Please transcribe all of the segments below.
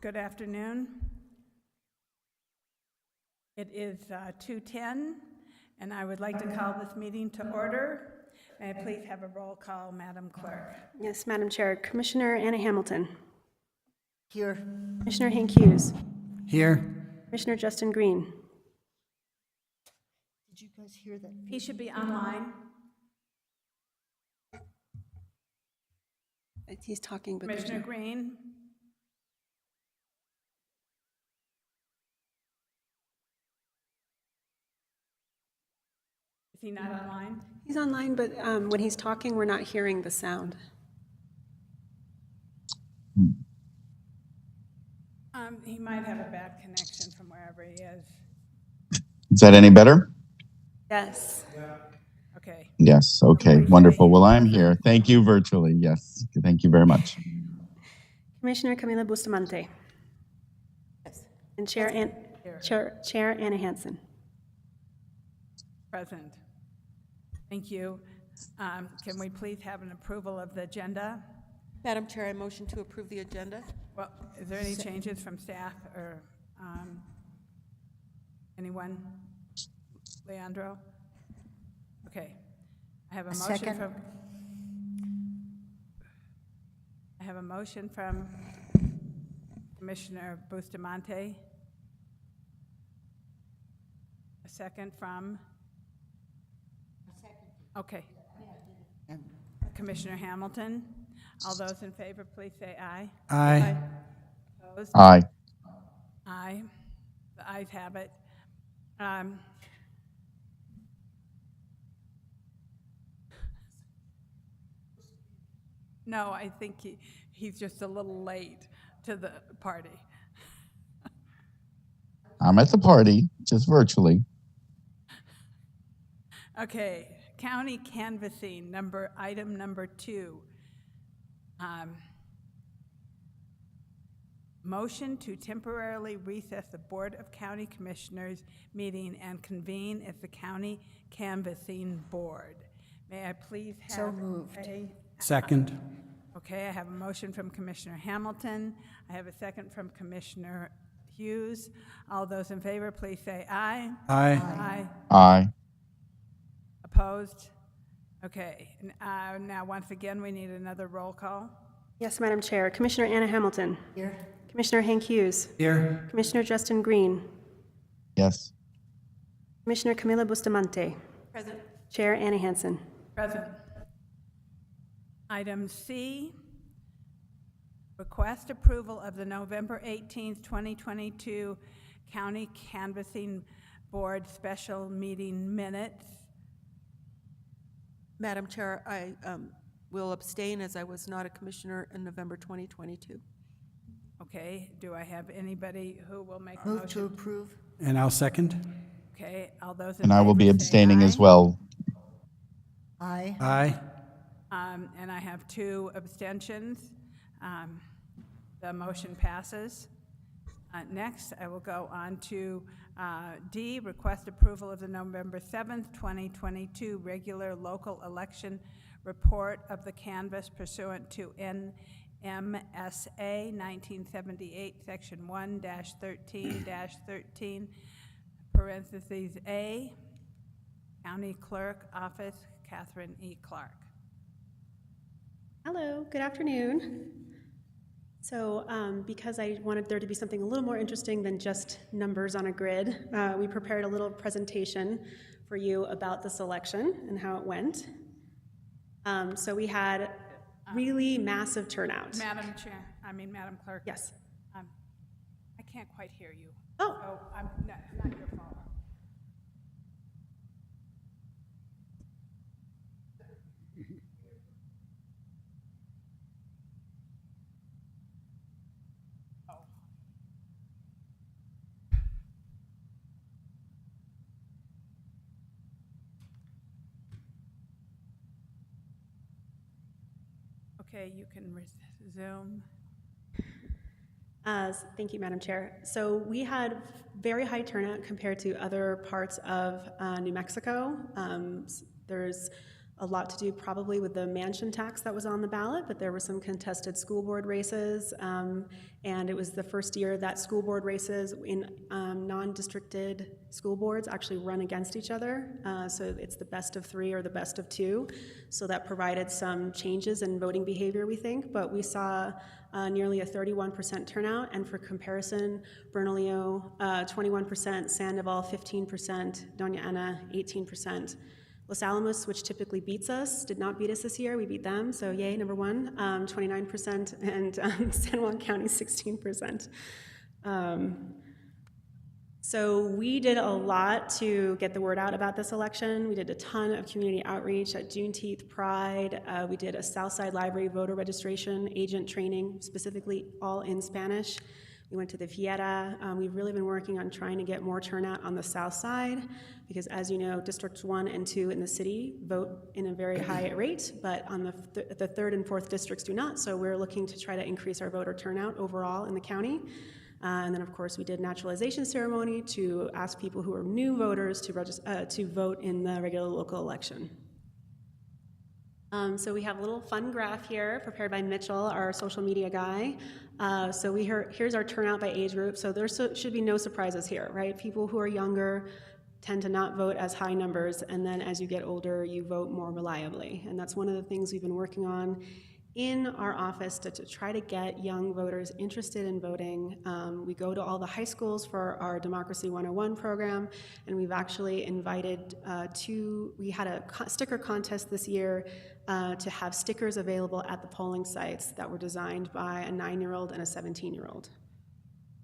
Good afternoon. It is 2:10, and I would like to call this meeting to order. May I please have a roll call, Madam Clerk? Yes, Madam Chair. Commissioner Anna Hamilton. Here. Commissioner Hank Hughes. Here. Commissioner Justin Green. Did you guys hear that? He should be online. He's talking, but there's Commissioner no... Green? Is he not online? He's online, but when he's talking, we're not hearing the sound. He might have a bad connection from wherever he is. Is that any better? Yes. Okay. Yes. Okay. Wonderful. Well, I'm here. Thank you virtually. Yes. Thank you very much. Commissioner Camila Bustamante. Yes. And Chair Anna Hansen. Present. Thank you. Can we please have an approval of the agenda? Madam Chair, I motion to approve the agenda. Well, is there any changes from staff or anyone? Leandro? Okay. I have a motion from... I have a motion from Commissioner Bustamante. A second from? Okay. Commissioner Hamilton. All those in favor, please say aye. Aye. Opposed? Aye. Aye. The ayes have it. No, I think he's just a little late to the party. I'm at the party, just virtually. Okay, county canvassing, item number 2. Motion to temporarily recess the Board of County Commissioners meeting and convene as the County Canvassing Board. May I please have So moved. Second. Okay, I have a motion from Commissioner Hamilton. I have a second from Commissioner Hughes. All those in favor, please say aye. Aye. Aye. Aye. Opposed? Okay, now once again, we need another roll call. Yes, Madam Chair. Commissioner Anna Hamilton. Here. Commissioner Hank Hughes. Here. Commissioner Justin Green. Yes. Commissioner Camila Bustamante. Present. Chair Anna Hansen. Present. Item C, request approval of the November 18th, 2022 County Canvassing Board Special Meeting Minutes. Madam Chair, I will abstain as I was not a commissioner in November 2022. Okay, do I have anybody who will make a Move to motion? approve. And I'll second. Okay, all those in And I will be favor say abstaining as aye. well. Aye. Aye. And I have 2 abstentions. The motion passes. Next, I will go on to D, request approval of the November 7th, 2022 regular local election report of the canvass pursuant to NMSA 1978, Section 1-13-13, parentheses A, County Clerk Office, Catherine E. Clark. Hello, good afternoon. So because I wanted there to be something a little more interesting than just numbers on a grid, we prepared a little presentation for you about this election and how it went. So we had really massive turnout. Madam Clerk. Yes. I can't quite hear you. Oh. So not your fault. Okay, you can resume. Thank you, Madam Chair. So we had very high turnout compared to other parts of New Mexico. There's a lot to do probably with the mansion tax that was on the ballot, but there were some contested school board races, and it was the first year that school board races in non-districted school boards actually run against each other. So it's the best of 3 or the best of 2. So that provided some changes in voting behavior, we think, but we saw nearly a 31% turnout, and for comparison, Bernalillo, 21%, Sandoval, 15%, Doña Ana, 18%. Los Alamos, which typically beats us, did not beat us this year. We beat them, so yay, number one, 29%, and San Juan County, 16%. So we did a lot to get the word out about this election. We did a ton of community outreach at Juneteenth, Pride. We did a Southside Library voter registration agent training, specifically all in Spanish. We went to the Fiera. We've really been working on trying to get more turnout on the south side because, as you know, Districts 1 and 2 in the city vote in a very high rate, but on the 3rd and 4th districts do not, so we're looking to try to increase our voter turnout overall in the county. And then, of course, we did naturalization ceremony to ask people who are new voters to vote in the regular local election. So we have a little fun graph here prepared by Mitchell, our social media guy. So here's our turnout by age group. So there should be no surprises here, right? People who are younger tend to not vote as high numbers, and then as you get older, you vote more reliably. And that's one of the things we've been working on in our office to try to get young voters interested in voting. We go to all the high schools for our Democracy 101 program, and we've actually invited we had a sticker contest this year to have stickers available at the polling sites that were designed by a 9-year-old and a 17-year-old.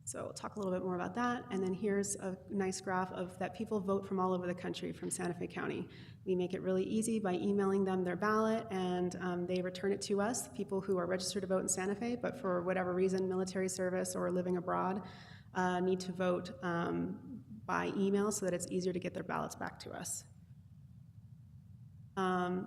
So we'll talk a little bit more about that. And then here's a nice graph of that people vote from all over the country from Santa Fe County. We make it really easy by emailing them their ballot, and they return it to us, people who are registered to vote in Santa Fe, but for whatever reason, military service or living abroad, need to vote by email so that it's easier to get their ballots back to us.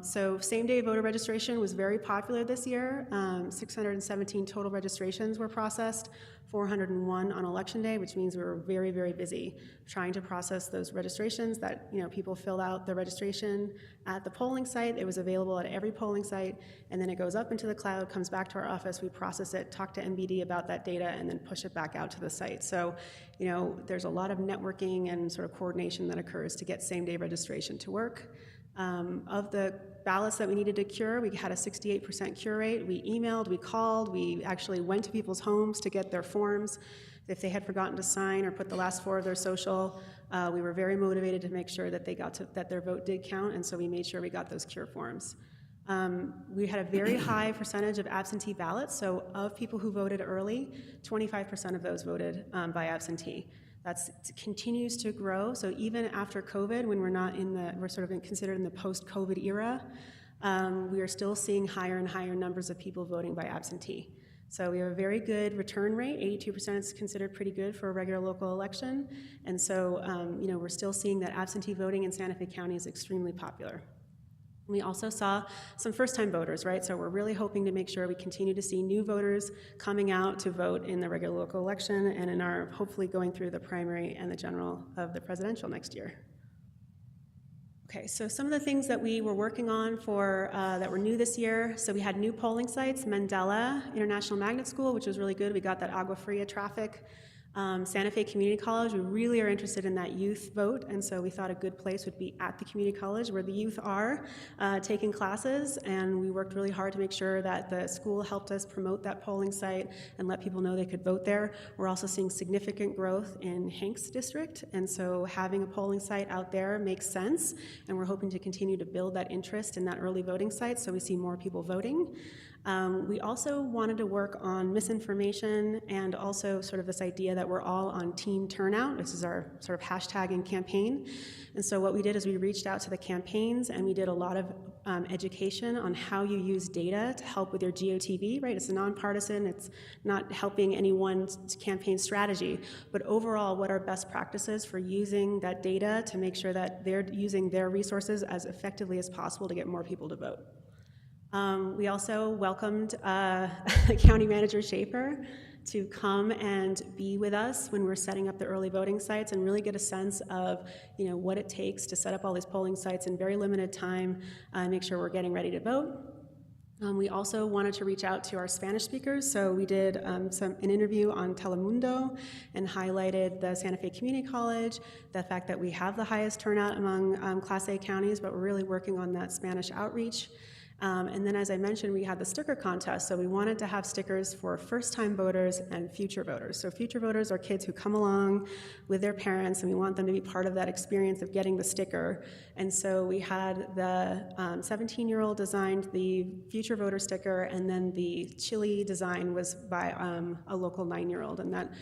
So same-day voter registration was very popular this year. 617 total registrations were processed, 401 on Election Day, which means we were very, very busy trying to process those registrations that, people filled out the registration at the polling site. It was available at every polling site, and then it goes up into the cloud, comes back to our office, we process it, talk to MBD about that data, and then push it back out to the site. So, there's a lot of networking and sort of coordination that occurs to get same-day registration to work. Of the ballots that we needed to cure, we had a 68% cure rate. We emailed, we called, we actually went to people's homes to get their forms. If they had forgotten to sign or put the last 4 of their social, we were very motivated to make sure that that their vote did count, and so we made sure we got those cure forms. We had a very high percentage of absentee ballots, so of people who voted early, 25% of those voted by absentee. That continues to grow. So even after COVID, when we're sort of considered in the post-COVID era, we are still seeing higher and higher numbers of people voting by absentee. So we have a very good return rate. 82% is considered pretty good for a regular local election. And so, we're still seeing that absentee voting in Santa Fe County is extremely popular. We also saw some first-time voters, right? So we're really hoping to make sure we continue to see new voters coming out to vote in the regular local election and in our hopefully going through the primary and the general of the presidential next year. Okay, so some of the things that we were working on for that were new this year. So we had new polling sites, Mandela International Magnet School, which was really good. We got that Agua Fria traffic. Santa Fe Community College, we really are interested in that youth vote, and so we thought a good place would be at the community college where the youth are taking classes, and we worked really hard to make sure that the school helped us promote that polling site and let people know they could vote there. We're also seeing significant growth in Hanks District, and so having a polling site out there makes sense, and we're hoping to continue to build that interest in that early voting site so we see more people voting. We also wanted to work on misinformation and also sort of this idea that we're all on team turnout. This is our sort of hashtagging campaign. And so what we did is we reached out to the campaigns and we did a lot of education on how you use data to help with your GOTV, right? It's nonpartisan, it's not helping any one campaign strategy, but overall what are best practices for using that data to make sure that they're using their resources as effectively as possible to get more people to vote. We also welcomed County Manager Schaefer to come and be with us when we're setting up the early voting sites and really get a sense of, what it takes to set up all these polling sites in very limited time, make sure we're getting ready to vote. We also wanted to reach out to our Spanish speakers, so we did an interview on Telemundo and highlighted the Santa Fe Community College, the fact that we have the highest turnout among Class A counties, but we're really working on that Spanish outreach. And then, as I mentioned, we had the sticker contest, so we wanted to have stickers for first-time voters and future voters. So future voters are kids who come along with their parents, and we want them to be part of that experience of getting the sticker. And so we had the 17-year-old designed the future voter sticker, and then the chili design was by a local 9-year-old, and that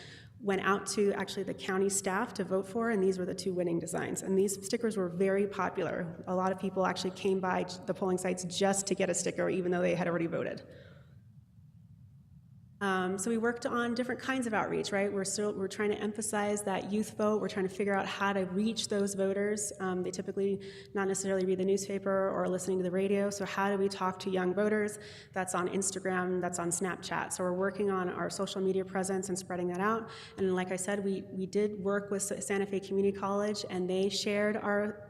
went out to actually the county staff to vote for, and these were the 2 winning designs. And these stickers were very popular. A lot of people actually came by the polling sites just to get a sticker, even though they had already voted. So we worked on different kinds of outreach, right? We're trying to emphasize that youth vote. We're trying to figure out how to reach those voters. They typically not necessarily read the newspaper or listening to the radio, so how do we talk to young voters? That's on Instagram, that's on Snapchat. So we're working on our social media presence and spreading that out. And like I said, we did work with Santa Fe Community College, and they shared our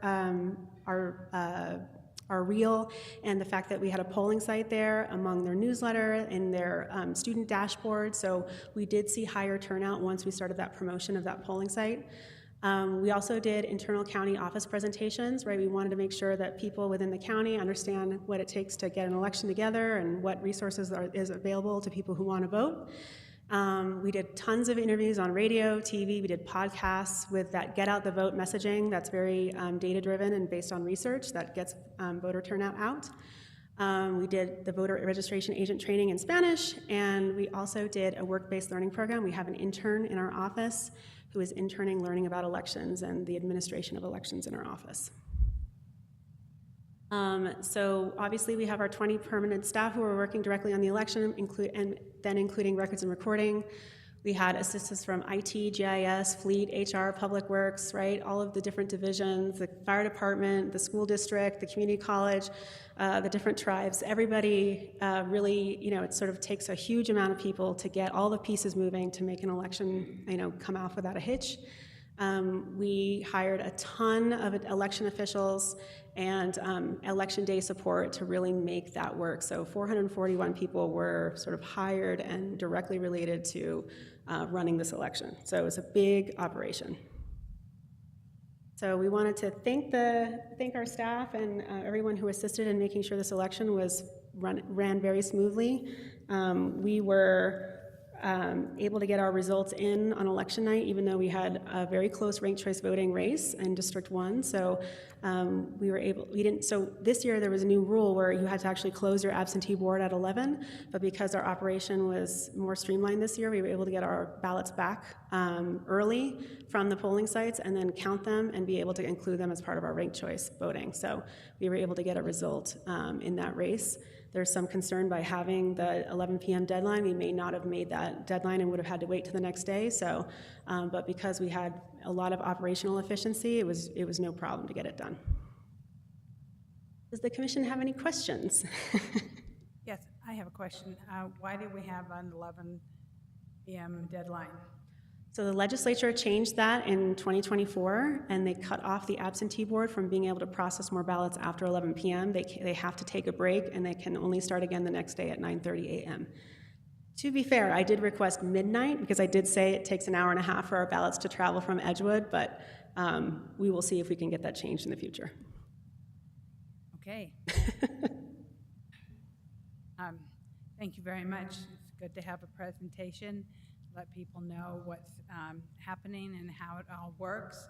reel and the fact that we had a polling site there among their newsletter and their student dashboard. So we did see higher turnout once we started that promotion of that polling site. We also did internal county office presentations, right? We wanted to make sure that people within the county understand what it takes to get an election together and what resources is available to people who want to vote. We did tons of interviews on radio, TV, we did podcasts with that get out the vote messaging that's very data-driven and based on research that gets voter turnout out. We did the voter registration agent training in Spanish, and we also did a work-based learning program. We have an intern in our office who is interning learning about elections and the administration of elections in our office. So obviously we have our 20 permanent staff who are working directly on the election, including records and recording. We had assistance from IT, GIS, Fleet, HR, Public Works, right? All of the different divisions, the fire department, the school district, the community college, the different tribes. Everybody really, it sort of takes a huge amount of people to get all the pieces moving to make an election, come off without a hitch. We hired a ton of election officials and election day support to really make that work. So 441 people were sort of hired and directly related to running this election. So it was a big operation. So we wanted to thank our staff and everyone who assisted in making sure this election ran very smoothly. We were able to get our results in on election night, even though we had a very close ranked choice voting race in District 1. So so this year there was a new rule where you had to actually close your absentee board at 11, but because our operation was more streamlined this year, we were able to get our ballots back early from the polling sites and then count them and be able to include them as part of our ranked choice voting. So we were able to get a result in that race. There's some concern by having the 11 p.m. deadline. We may not have made that deadline and would have had to wait to the next day. So, but because we had a lot of operational efficiency, it was no problem to get it done. Does the commission have any questions? Yes, I have a question. Why did we have an 11 p.m. deadline? So the legislature changed that in 2024, and they cut off the absentee board from being able to process more ballots after 11 p.m. They have to take a break, and they can only start again the next day at 9:30 a.m. To be fair, I did request midnight because I did say it takes an hour and a half for our ballots to travel from Edgewood, but we will see if we can get that changed in the future. Okay. Thank you very much. It's good to have a presentation, let people know what's happening and how it all works.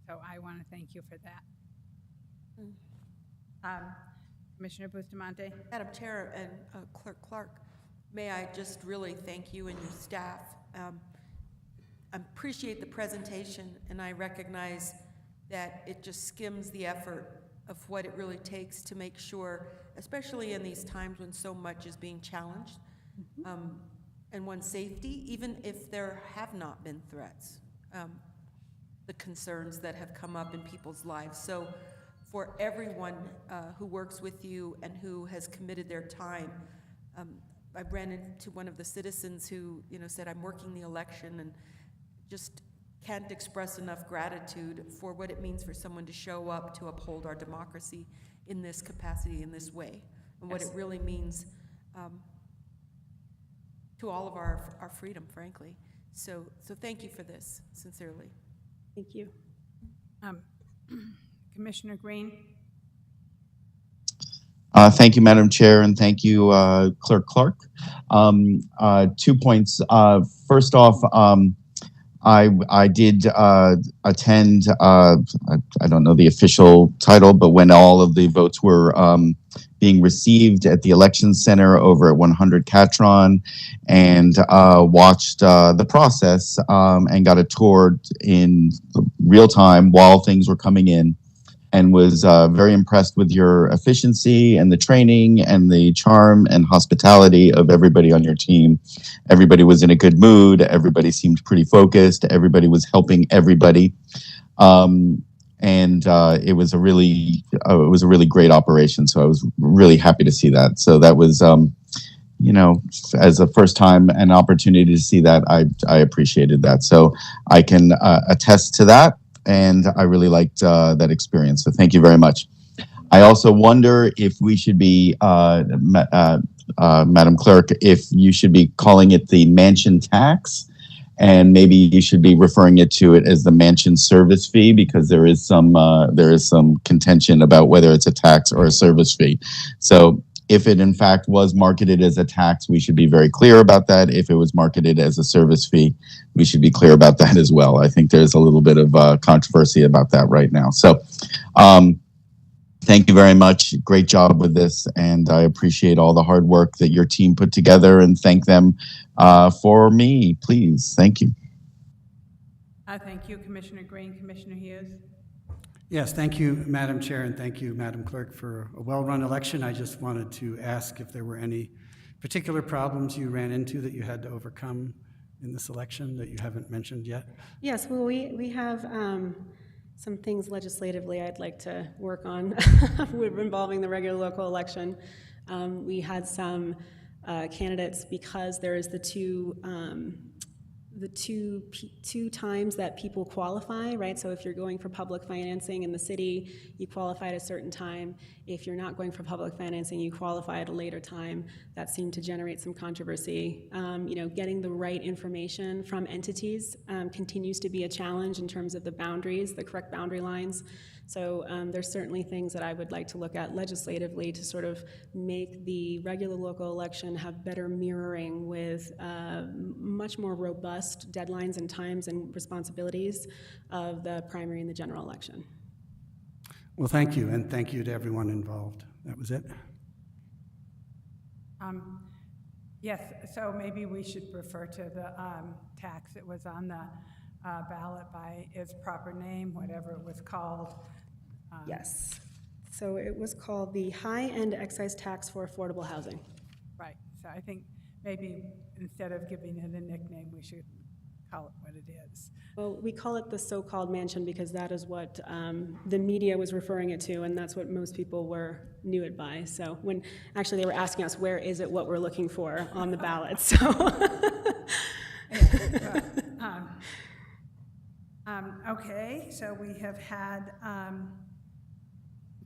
So I want to thank you for that. Commissioner Bustamante? Madam Chair and Clerk Clark, may I just really thank you and your staff. I appreciate the presentation, and I recognize that it just skims the effort of what it really takes to make sure, especially in these times when so much is being challenged, and one's safety, even if there have not been threats, the concerns that have come up in people's lives. So for everyone who works with you and who has committed their time, I ran into one of the citizens who, said, I'm working the election, and just can't express enough gratitude for what it means for someone to show up to uphold our democracy in this capacity, in this way, and what it really means to all of our freedom, frankly. So thank you for this, sincerely. Thank you. Commissioner Green? Thank you, Madam Chair, and thank you, Clerk Clark. 2 points. First off, I did attend, I don't know the official title, but when all of the votes were being received at the election center over at 100 Catron, and watched the process and got a tour in real time while things were coming in, and was very impressed with your efficiency and the training and the charm and hospitality of everybody on your team. Everybody was in a good mood. Everybody seemed pretty focused. Everybody was helping everybody. And it was a really great operation. So I was really happy to see that. So that was, as a first time, an opportunity to see that, I appreciated that. So I can attest to that. And I really liked that experience. So thank you very much. I also wonder if we should be, Madam Clerk, if you should be calling it the mansion tax, and maybe you should be referring to it as the mansion service fee, because there is some contention about whether it's a tax or a service fee. So if it in fact was marketed as a tax, we should be very clear about that. If it was marketed as a service fee, we should be clear about that as well. I think there's a little bit of controversy about that right now. So thank you very much. Great job with this. And I appreciate all the hard work that your team put together, and thank them for me, please. Thank you. Thank you, Commissioner Green. Commissioner Hughes? Yes, thank you, Madam Chair, and thank you, Madam Clerk, for a well-run election. I just wanted to ask if there were any particular problems you ran into that you had to overcome in this election that you haven't mentioned yet. Yes, well, we have some things legislatively I'd like to work on involving the regular local election. We had some candidates, because there is the two times that people qualify, right? So if you're going for public financing in the city, you qualify at a certain time. If you're not going for public financing, you qualify at a later time. That seemed to generate some controversy. Getting the right information from entities continues to be a challenge in terms of the boundaries, the correct boundary lines. So there's certainly things that I would like to look at legislatively to sort of make the regular local election have better mirroring with much more robust deadlines and times and responsibilities of the primary and the general election. Well, thank you, and thank you to everyone involved. That was it. Yes, so maybe we should refer to the tax that was on the ballot by its proper name, whatever it was called. Yes. So it was called the High-End Excise Tax for Affordable Housing. Right, so I think maybe instead of giving it a nickname, we should call it what it is. Well, we call it the so-called mansion because that is what the media was referring it to, and that's what most people knew it by. So when actually they were asking us, where is it, what we're looking for on the ballot, so. Okay, so we have had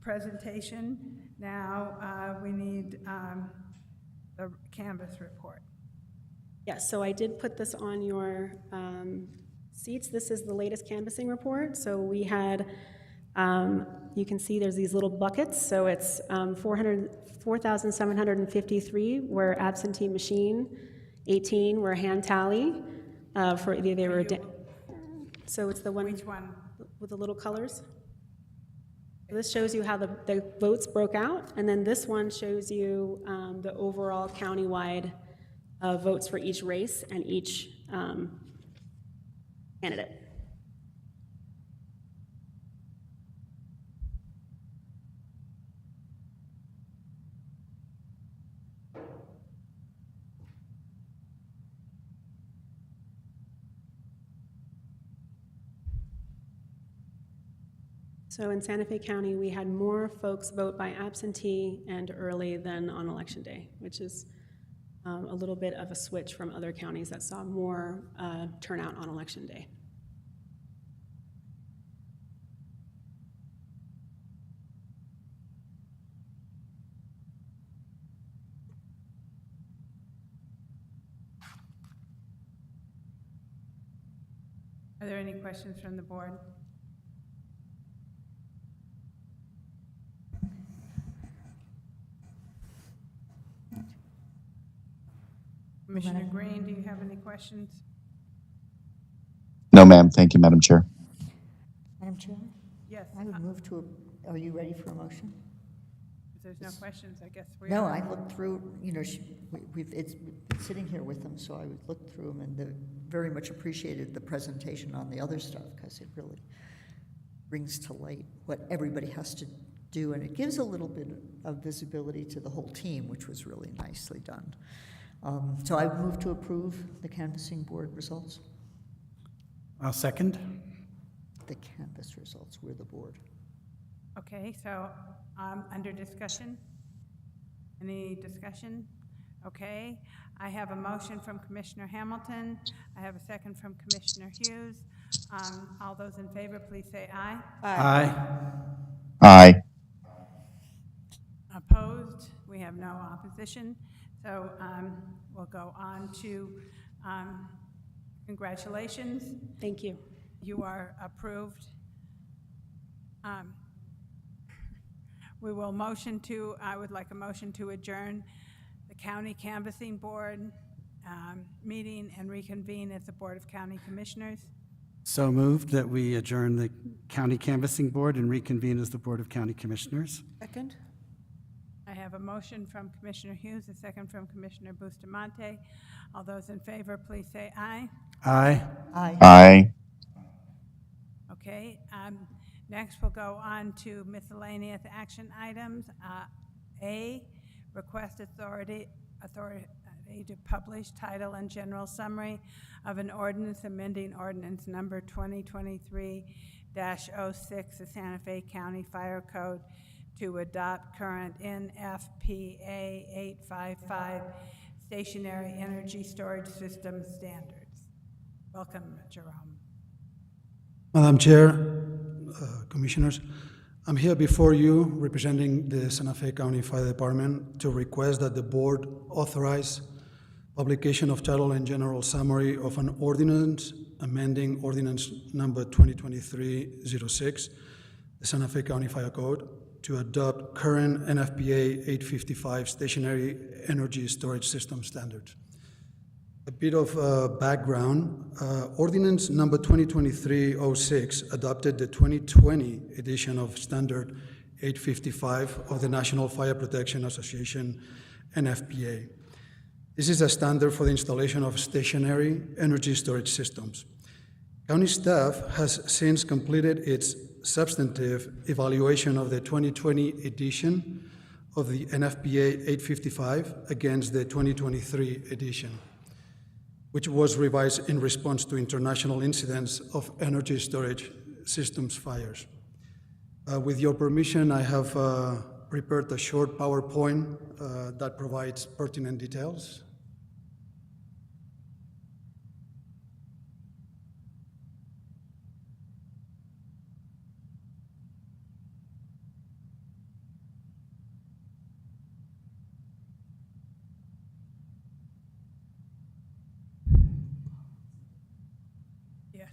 presentation. Now we need the canvas report. Yes, so I did put this on your seats. This is the latest canvassing report. So we had, you can see there's these little buckets. So it's 4,753 were absentee machine, 18 were hand tally. So it's the one Which one? with the little colors. So this shows you how the votes broke out, and then this one shows you the overall countywide votes for each race and each candidate. So in Santa Fe County, we had more folks vote by absentee and early than on election day, which is a little bit of a switch from other counties that saw more turnout on Election Day. Are there any questions from the board? Commissioner Green, do you have any questions? No, ma'am. Thank you, Madam Chair. Madam Chair, Yes, I would move to, are you ready for a motion? if there's no questions, I guess we No, are. I looked through, you know, it's been sitting here with them, so I would look through them and very much appreciated the presentation on the other stuff because it really brings to light what everybody has to do, and it gives a little bit of visibility to the whole team, which was really nicely done. So I move to approve the canvassing board results. I'll second. The canvass results, we're the board. Okay, so, under discussion? Any discussion? Okay, I have a motion from Commissioner Hamilton. I have a second from Commissioner Hughes. All those in favor, please say aye. Aye. Aye. Opposed? We have no opposition. So we'll go on to congratulations. Thank you. You are approved. We will motion to, I would like a motion to adjourn the County Canvassing Board meeting and reconvene as the Board of County Commissioners. So moved that we adjourn the County Canvassing Board and reconvene as the Board of County Commissioners. Second? I have a motion from Commissioner Hughes, a second from Commissioner Bustamante. All those in favor, please say aye. Aye. Aye. Aye. Okay, next we'll go on to miscellaneous action items. A, request authority to publish title and general summary of an ordinance amending ordinance number 2023-06, the Santa Fe County Fire Code, to adopt current NFPA 855 stationary energy storage system standards. Welcome, Jerome. Madam Chair, Commissioners, I'm here before you representing the Santa Fe County Fire Department to request that the board authorize publication of title and general summary of an ordinance amending ordinance number 2023-06, the Santa Fe County Fire Code, to adopt current NFPA 855 stationary energy storage system standards. A bit of background, ordinance number 2023-06 adopted the 2020 edition of Standard 855 of the National Fire Protection Association, NFPA. This is a standard for the installation of stationary energy storage systems. County staff has since completed its substantive evaluation of the 2020 edition of the NFPA 855 against the 2023 edition, which was revised in response to international incidents of energy storage systems fires. With your permission, I have prepared a short PowerPoint that provides pertinent details. Yes,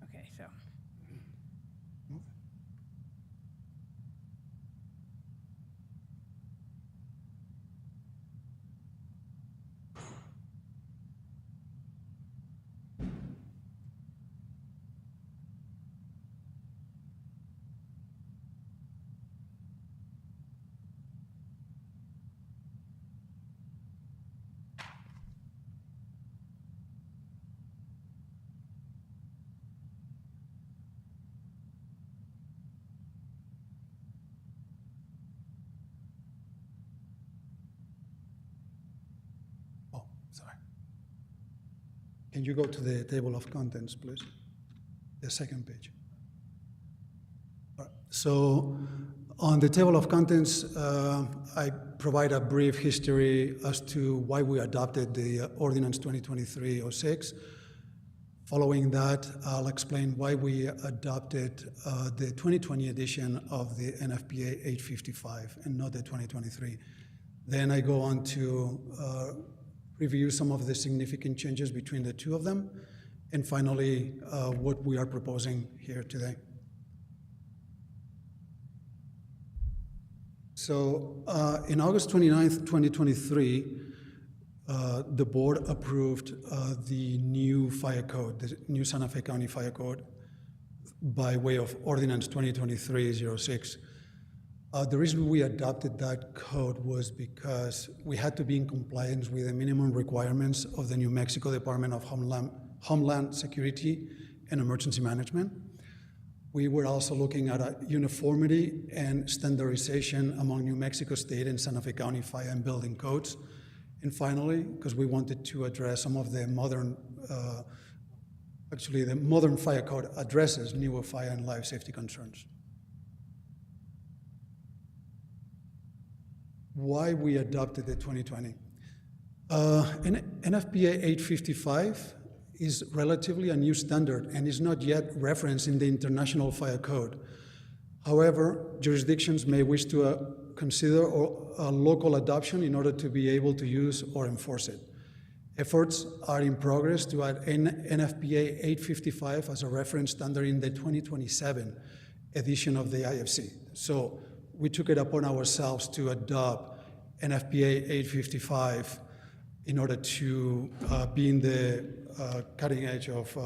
okay, so. Oh, sorry. Can you go to the table of contents, please? The second page. All right. So On the table of contents, I provide a brief history as to why we adopted the Ordinance 2023-06. Following that, I'll explain why we adopted the 2020 edition of the NFPA 855 and not the 2023. Then I go on to review some of the significant changes between the two of them, and finally, what we are proposing here today. So in August 29th, 2023, the board approved the new fire code, the new Santa Fe County Fire Code, by way of Ordinance 2023-06. The reason we adopted that code was because we had to be in compliance with the minimum requirements of the New Mexico Department of Homeland Security and Emergency Management. We were also looking at a uniformity and standardization among New Mexico State and Santa Fe County fire and building codes. And finally, because we wanted to address some of the modern, the modern fire code addresses newer fire and life safety concerns. Why we adopted the 2020? NFPA 855 is relatively a new standard and is not yet referenced in the International Fire Code. However, jurisdictions may wish to consider a local adoption in order to be able to use or enforce it. Efforts are in progress to add NFPA 855 as a reference standard in the 2027 edition of the IFC. So we took it upon ourselves to adopt NFPA 855 in order to be in the cutting edge of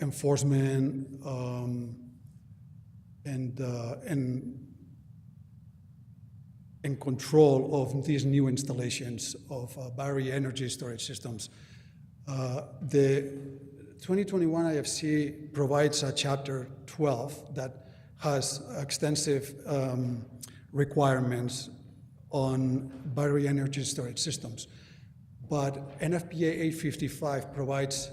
enforcement and control of these new installations of battery energy storage systems. The 2021 IFC provides a chapter 12 that has extensive requirements on battery energy storage systems. But NFPA 855 provides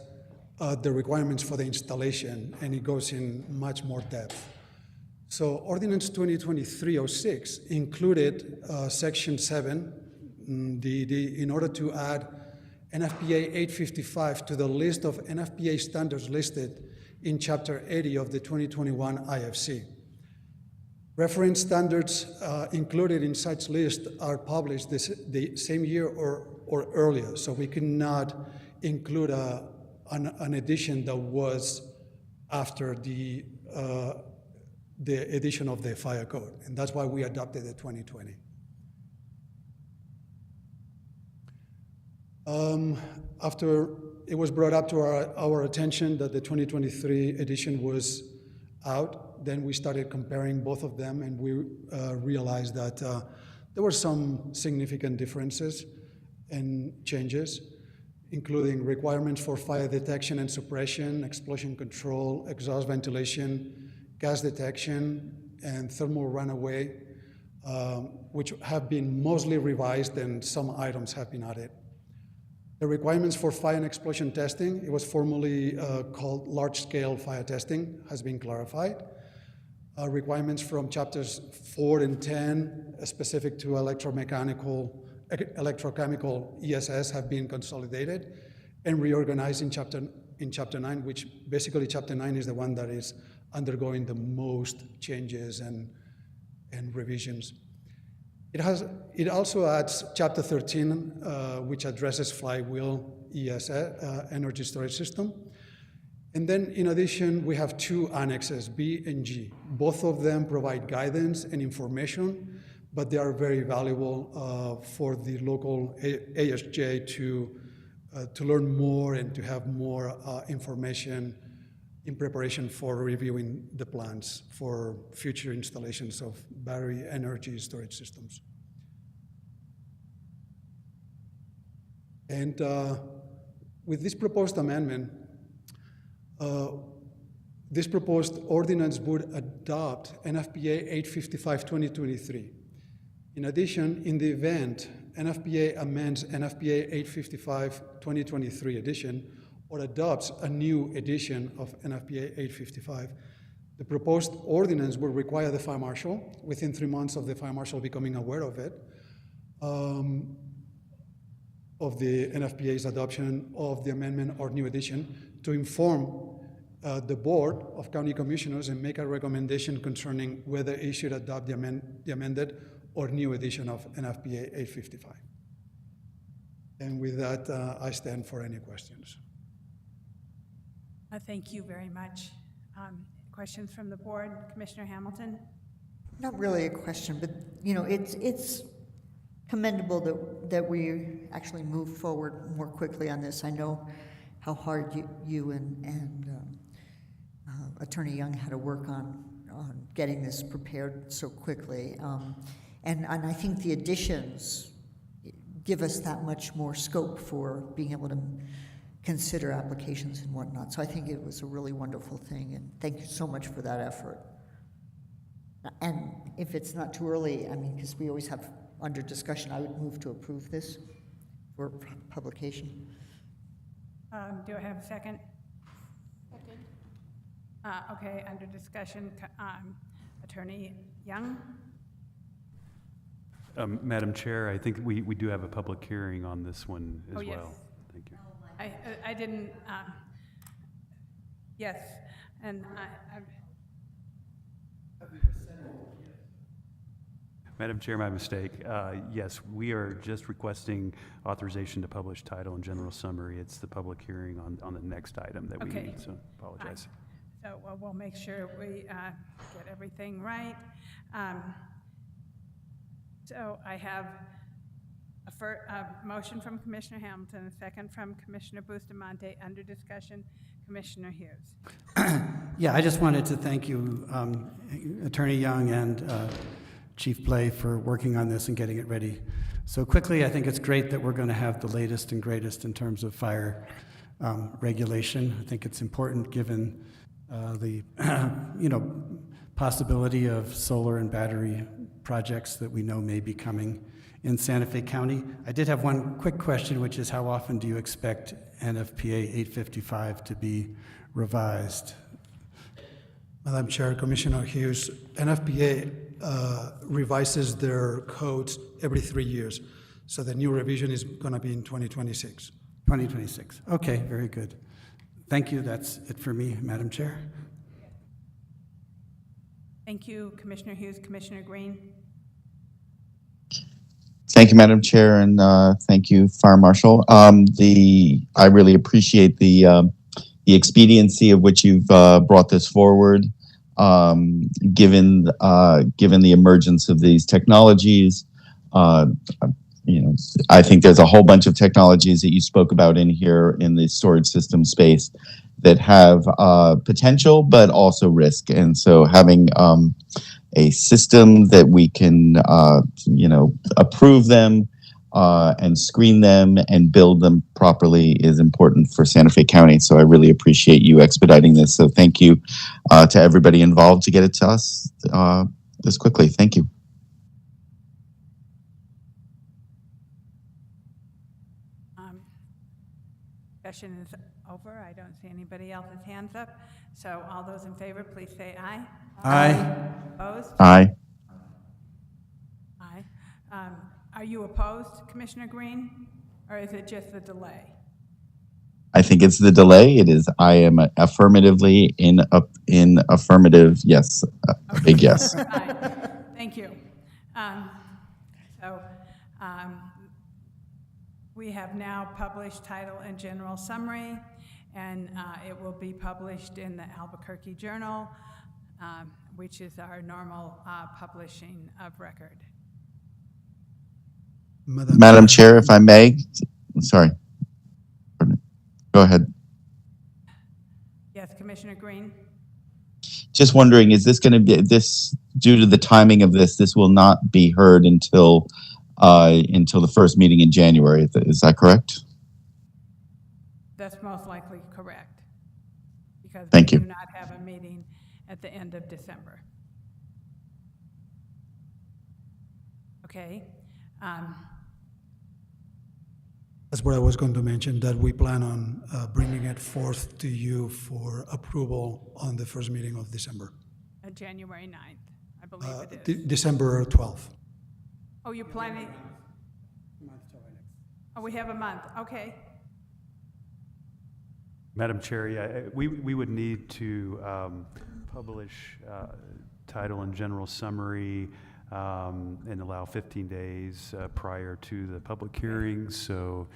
the requirements for the installation, and it goes in much more depth. So Ordinance 2023-06 included Section 7, in order to add NFPA 855 to the list of NFPA standards listed in Chapter 80 of the 2021 IFC. Reference standards included in such list are published the same year or earlier, so we cannot include an edition that was after the edition of the fire code, and that's why we adopted the 2020. After it was brought up to our attention that the 2023 edition was out, then we started comparing both of them, and we realized that there were some significant differences and changes, including requirements for fire detection and suppression, explosion control, exhaust ventilation, gas detection, and thermal runaway, which have been mostly revised, and some items have been added. The requirements for fire and explosion testing, it was formerly called large-scale fire testing, has been clarified. Requirements from chapters 4 and 10, specific to electrochemical ESS, have been consolidated and reorganized in chapter 9, which basically chapter 9 is the one that is undergoing the most changes and revisions. It also adds chapter 13, which addresses flywheel ESS, energy storage system. And then in addition, we have two annexes, B and G. Both of them provide guidance and information, but they are very valuable for the local ASJ to learn more and to have more information in preparation for reviewing the plans for future installations of battery energy storage systems. And with this proposed amendment, this proposed ordinance would adopt NFPA 855-2023. In addition, in the event NFPA amends NFPA 855-2023 edition or adopts a new edition of NFPA 855, The proposed ordinance will require the fire marshal, within 3 months of the fire marshal becoming aware of it, of the NFPA's adoption of the amendment or new edition, to inform the Board of County Commissioners and make a recommendation concerning whether it should adopt the amended or new edition of NFPA 855. And with that, I stand for any questions. Thank you very much. Questions from the board? Commissioner Hamilton? Not really a question, but, you know, it's commendable that we actually move forward more quickly on this. I know how hard you and Attorney Young had to work on getting this prepared so quickly. And I think the additions give us that much more scope for being able to consider applications and whatnot. So I think it was a really wonderful thing, and thank you so much for that effort. And if it's not too early, I mean, because we always have under discussion, I would move to approve this for publication. Do I have a second? Second. Okay, under discussion, Attorney Young? Madam Chair, I think we do have a public hearing on this one as Oh, yes. well. Thank you. I didn't, yes, and Madam Chair, my mistake. Yes, we are just requesting authorization to publish title and general summary. It's the public hearing on the next item that we Okay. need, so apologize. so we'll make sure we get everything right. So I have a motion from Commissioner Hamilton, a second from Commissioner Bustamante. Under discussion, Commissioner Hughes. Yeah, I just wanted to thank you, Attorney Young and Chief Blay, for working on this and getting it ready so quickly. I think it's great that we're going to have the latest and greatest in terms of fire regulation. I think it's important given the possibility of solar and battery projects that we know may be coming in Santa Fe County. I did have one quick question, which is how often do you expect NFPA 855 to be revised? Madam Chair, Commissioner Hughes, NFPA revises their codes every 3 years. So the new revision is going to be in 2026. 2026. Okay, very good. Thank you. That's it for me, Madam Chair. Thank you, Commissioner Hughes. Commissioner Green? Thank you, Madam Chair, and thank you, Fire Marshal. I really appreciate the expediency of which you've brought this forward, given the emergence of these technologies. I think there's a whole bunch of technologies that you spoke about in here in the storage system space that have potential, but also risk. And so having a system that we can, approve them and screen them and build them properly is important for Santa Fe County. So I really appreciate you expediting this. So thank you to everybody involved to get it to us this quickly. Thank you. Discussion is over. I don't see anybody else's hands up. So all those in favor, please say aye. Aye. Opposed? Aye. Aye. Are you opposed, Commissioner Green? Or is it just the delay? I think it's the delay. I am affirmatively in affirmative. Yes, a big yes. Aye. Thank you. We have now published title and general summary, and it will be published in the Albuquerque Journal, which is our normal publishing of record. Madam Chair, if I may, sorry. Go ahead. Yes, Commissioner Green? Just wondering, is this going to be due to the timing of this will not be heard until the first meeting in January? Is that correct? That's most likely correct, because Thank we you. do not have a meeting at the end of December. Okay. That's what I was going to mention, that we plan on bringing it forth to you for approval on the first meeting of December. January 9th, I believe it is. December 12th. Oh, you're planning? Oh, we have a month, okay. Madam Chair, yeah, we would need to publish title and general summary and allow 15 days prior to the public hearing, so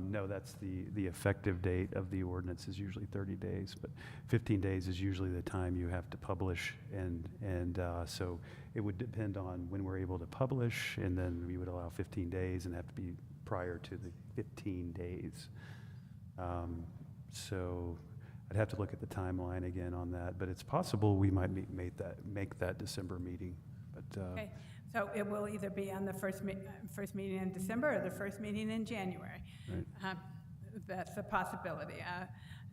no, that's the effective date of the ordinance is usually 30 days, but 15 days is usually the time you have to publish, and so it would depend on when we're able to publish, and then we would allow 15 days and have to be prior to the 15 days. So I'd have to look at the timeline again on that, but it's possible we might make that December meeting, but. Okay, so it will either be on the first meeting in December or the first meeting in January. Right. That's a possibility.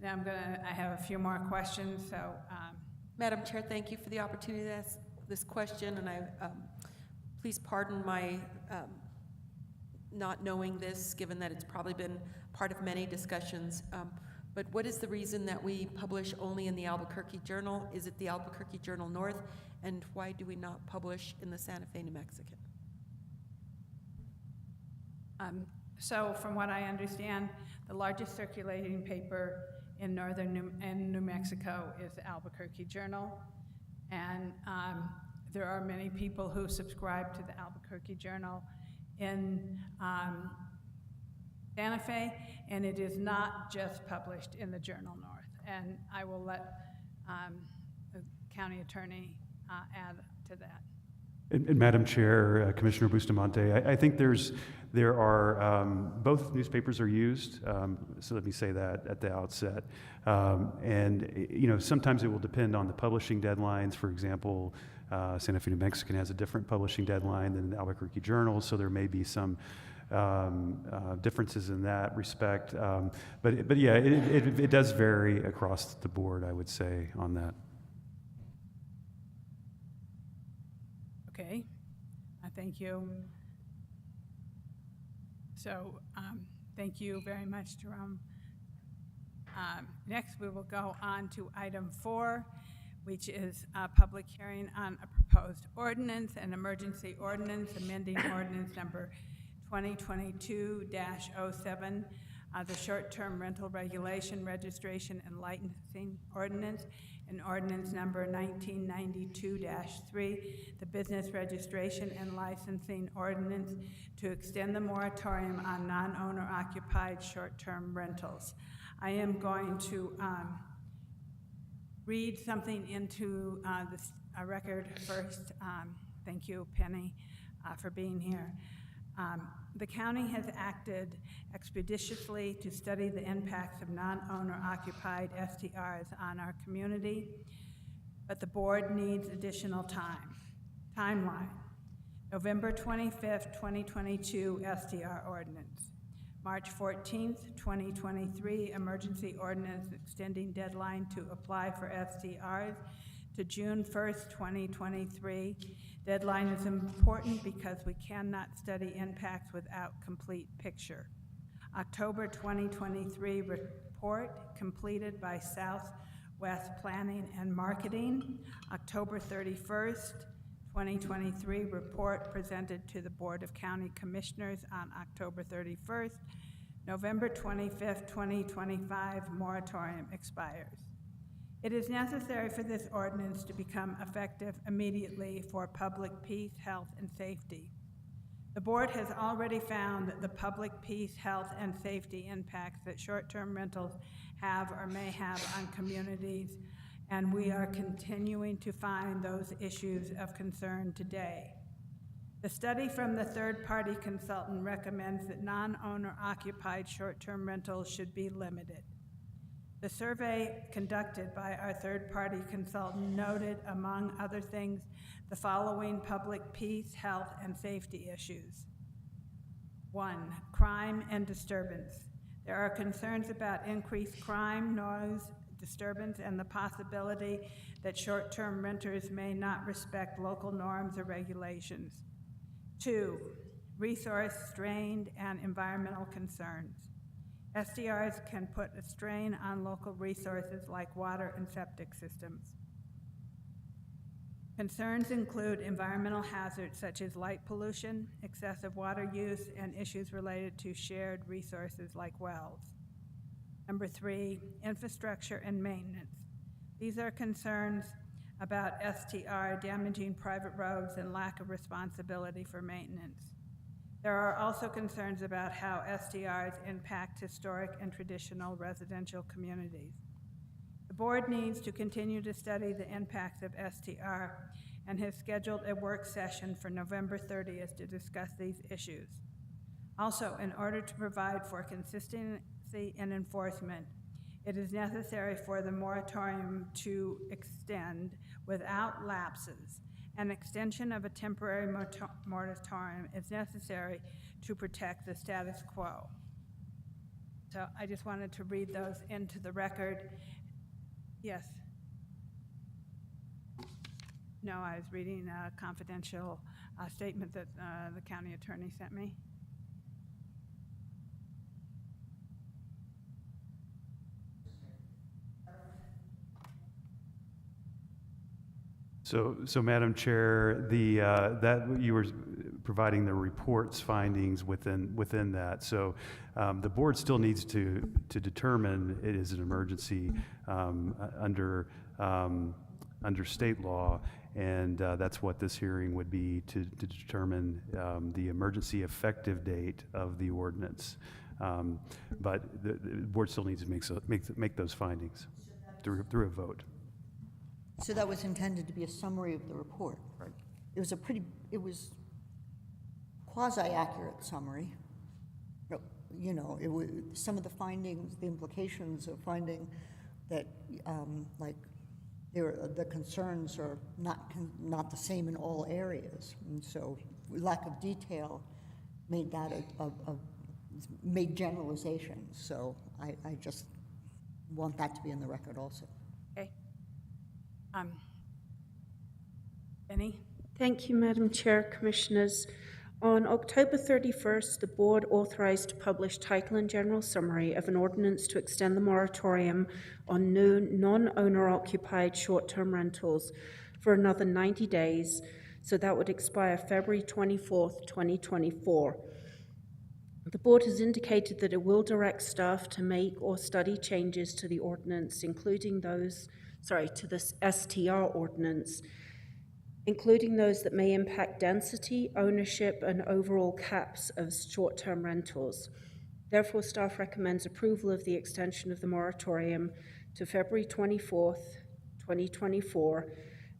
Now I have a few more questions, so, Madam Chair, thank you for the opportunity to ask this question, and please pardon my not knowing this, given that it's probably been part of many discussions. But what is the reason that we publish only in the Albuquerque Journal? Is it the Albuquerque Journal North? And why do we not publish in the Santa Fe New Mexican? so from what I understand, the largest circulating paper in New Mexico is the Albuquerque Journal. And there are many people who subscribe to the Albuquerque Journal in Santa Fe, and it is not just published in the Journal North. And I will let the county attorney add to that. And Madam Chair, Commissioner Bustamante, I think there are both newspapers are used, so let me say that at the outset. And you know, sometimes it will depend on the publishing deadlines. For example, Santa Fe New Mexican has a different publishing deadline than the Albuquerque Journal, so there may be some differences in that respect. But yeah, it does vary across the board, I would say, on that. Okay, thank you. So, thank you very much, Jerome. Next, we will go on to item 4, which is a public hearing on a proposed ordinance, an emergency ordinance, amending ordinance number 2022-07, the short-term rental regulation, registration, and licensing ordinance, and ordinance number 1992-3, the business registration and licensing ordinance, to extend the moratorium on non-owner occupied short-term rentals. I am going to read something into this record first. Thank you, Penny, for being here. The county has acted expeditiously to study the impacts of non-owner occupied STRs on our community, but the board needs additional time. Timeline: November 25th, 2022, STR ordinance. March 14th, 2023, emergency ordinance extending deadline to apply for STRs to June 1st, 2023. Deadline is important because we cannot study impacts without complete picture. October 2023 report completed by Southwest Planning and Marketing. October 31st, 2023 report presented to the Board of County Commissioners on October 31st. November 25th, 2025, moratorium expires. It is necessary for this ordinance to become effective immediately for public peace, health, and safety. The board has already found that the public peace, health, and safety impacts that short-term rentals have or may have on communities, and we are continuing to find those issues of concern today. The study from the third-party consultant recommends that non-owner occupied short-term rentals should be limited. The survey conducted by our third-party consultant noted, among other things, the following public peace, health, and safety issues. 1, crime and disturbance. There are concerns about increased crime, noise, disturbance and the possibility that short-term renters may not respect local norms or regulations. 2, resource strain and environmental concerns. STRs can put a strain on local resources like water and septic systems. Concerns include environmental hazards such as light pollution, excessive water use, and issues related to shared resources like wells. Number 3, infrastructure and maintenance. These are concerns about STR damaging private roads and lack of responsibility for maintenance. There are also concerns about how STRs impact historic and traditional residential communities. The board needs to continue to study the impacts of STR and has scheduled a work session for November 30th to discuss these issues. Also, in order to provide for consistency and enforcement, it is necessary for the moratorium to extend without lapses. An extension of a temporary moratorium is necessary to protect the status quo. So I just wanted to read those into the record. Yes? No, I was reading a confidential statement that the county attorney sent me. So Madam Chair, that you were providing the report's findings within that. So the board still needs to determine it is an emergency under state law, and that's what this hearing would be, to determine the emergency effective date of the ordinance. But the board still needs to make those findings through a vote. So that was intended to be a summary of the report. Right. It was quasi-accurate summary. But, you know, it was some of the findings, the implications of finding that, like, the concerns are not the same in all areas, and so lack of detail made that made generalizations. So I just want that to be in the record also. Okay. Benny? Thank you, Madam Chair, Commissioners. On October 31st, the Board authorized to publish title and general summary of an ordinance to extend the moratorium on new non-owner-occupied short-term rentals for another 90 days, so that would expire February 24th, 2024. The Board has indicated that it will direct staff to make or study changes to the ordinance, including those, to this STR ordinance, including those that may impact density, ownership, and overall caps of short-term rentals. Therefore, staff recommends approval of the extension of the moratorium to February 24th, 2024,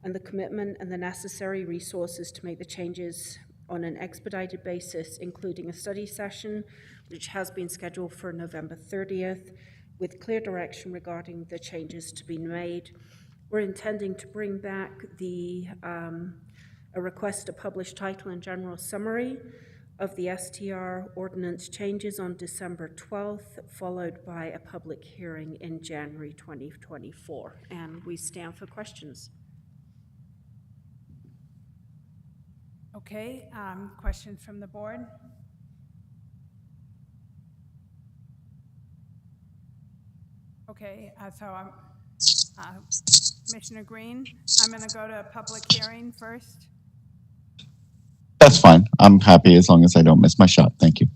and the commitment and the necessary resources to make the changes on an expedited basis, including a study session, which has been scheduled for November 30th, with clear direction regarding the changes to be made. We're intending to bring back a request to publish title and general summary of the STR ordinance changes on December 12th, followed by a public hearing in January 2024. And we stand for questions. Okay, questions from the board? Okay, Commissioner Green, I'm going to go to a public hearing first. That's fine. I'm happy as long as I don't miss my shot. Thank you.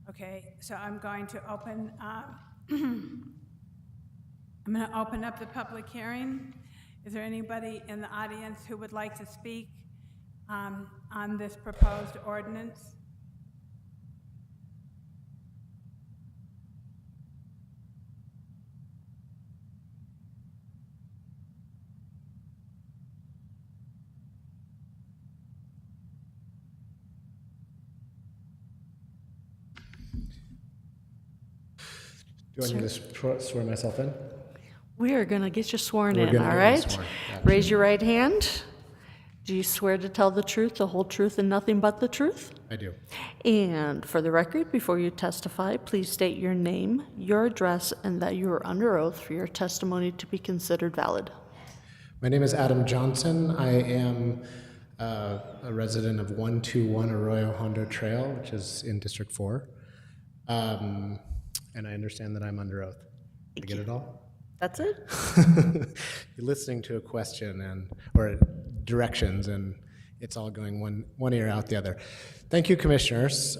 Okay, so I'm going to open up the public hearing. Is there anybody in the audience who would like to speak on this proposed ordinance? Do I need to swear myself in? We are going to get you sworn We're in, gonna all get right? sworn. Got it. Raise your right hand. Do you swear to tell the truth, the whole truth, and nothing but the truth? I do. And for the record, before you testify, please state your name, your address, and that you are under oath for your testimony to be considered valid. My name is Adam Johnson. I am a resident of 121 Arroyo Hondo Trail, which is in District 4. And I understand that I'm under oath. Did I get it all? That's it? You're listening to a question or directions, and it's all going one ear out the other. Thank you, commissioners.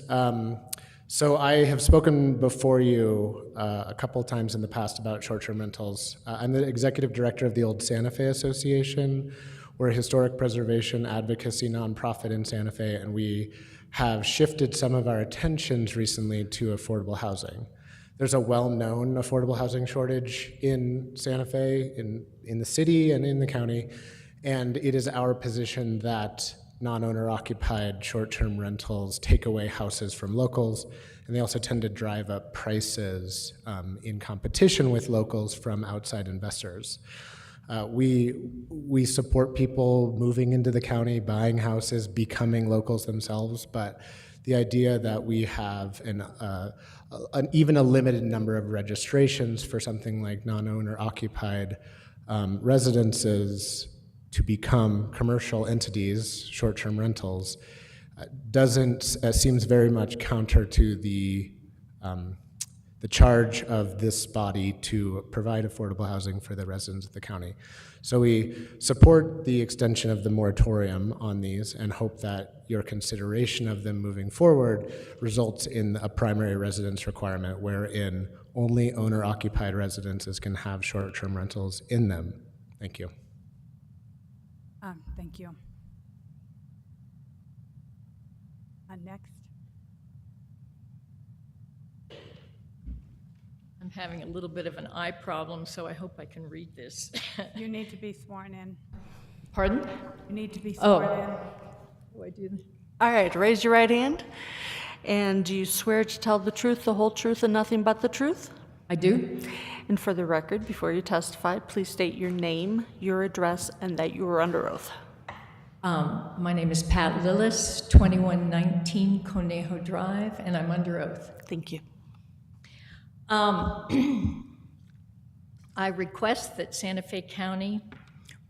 So I have spoken before you a couple times in the past about short-term rentals. I'm the executive director of the Old Santa Fe Association. We're a historic preservation advocacy nonprofit in Santa Fe, and we have shifted some of our attentions recently to affordable housing. There's a well-known affordable housing shortage in Santa Fe, in the city and in the county, and it is our position that non-owner occupied short-term rentals take away houses from locals, and they also tend to drive up prices in competition with locals from outside investors. We support people moving into the county, buying houses, becoming locals themselves, but the idea that we have even a limited number of registrations for something like non-owner occupied residences to become commercial entities, short-term rentals, seems very much counter to the charge of this body to provide affordable housing for the residents of the county. So we support the extension of the moratorium on these and hope that your consideration of them moving forward results in a primary residence requirement wherein only owner-occupied residences can have short-term rentals in them. Thank you. Thank you. Next. I'm having a little bit of an eye problem, so I hope I can read this. You need to be sworn in. Pardon? You need to be sworn in. Do I do that? All right, raise your right hand. And do you swear to tell the truth, the whole truth, and nothing but the truth? I do. And for the record, before you testify, please state your name, your address, and that you are under oath. My name is Pat Lillis, 2119 Conejo Drive, and I'm under oath. Thank you. I request that Santa Fe County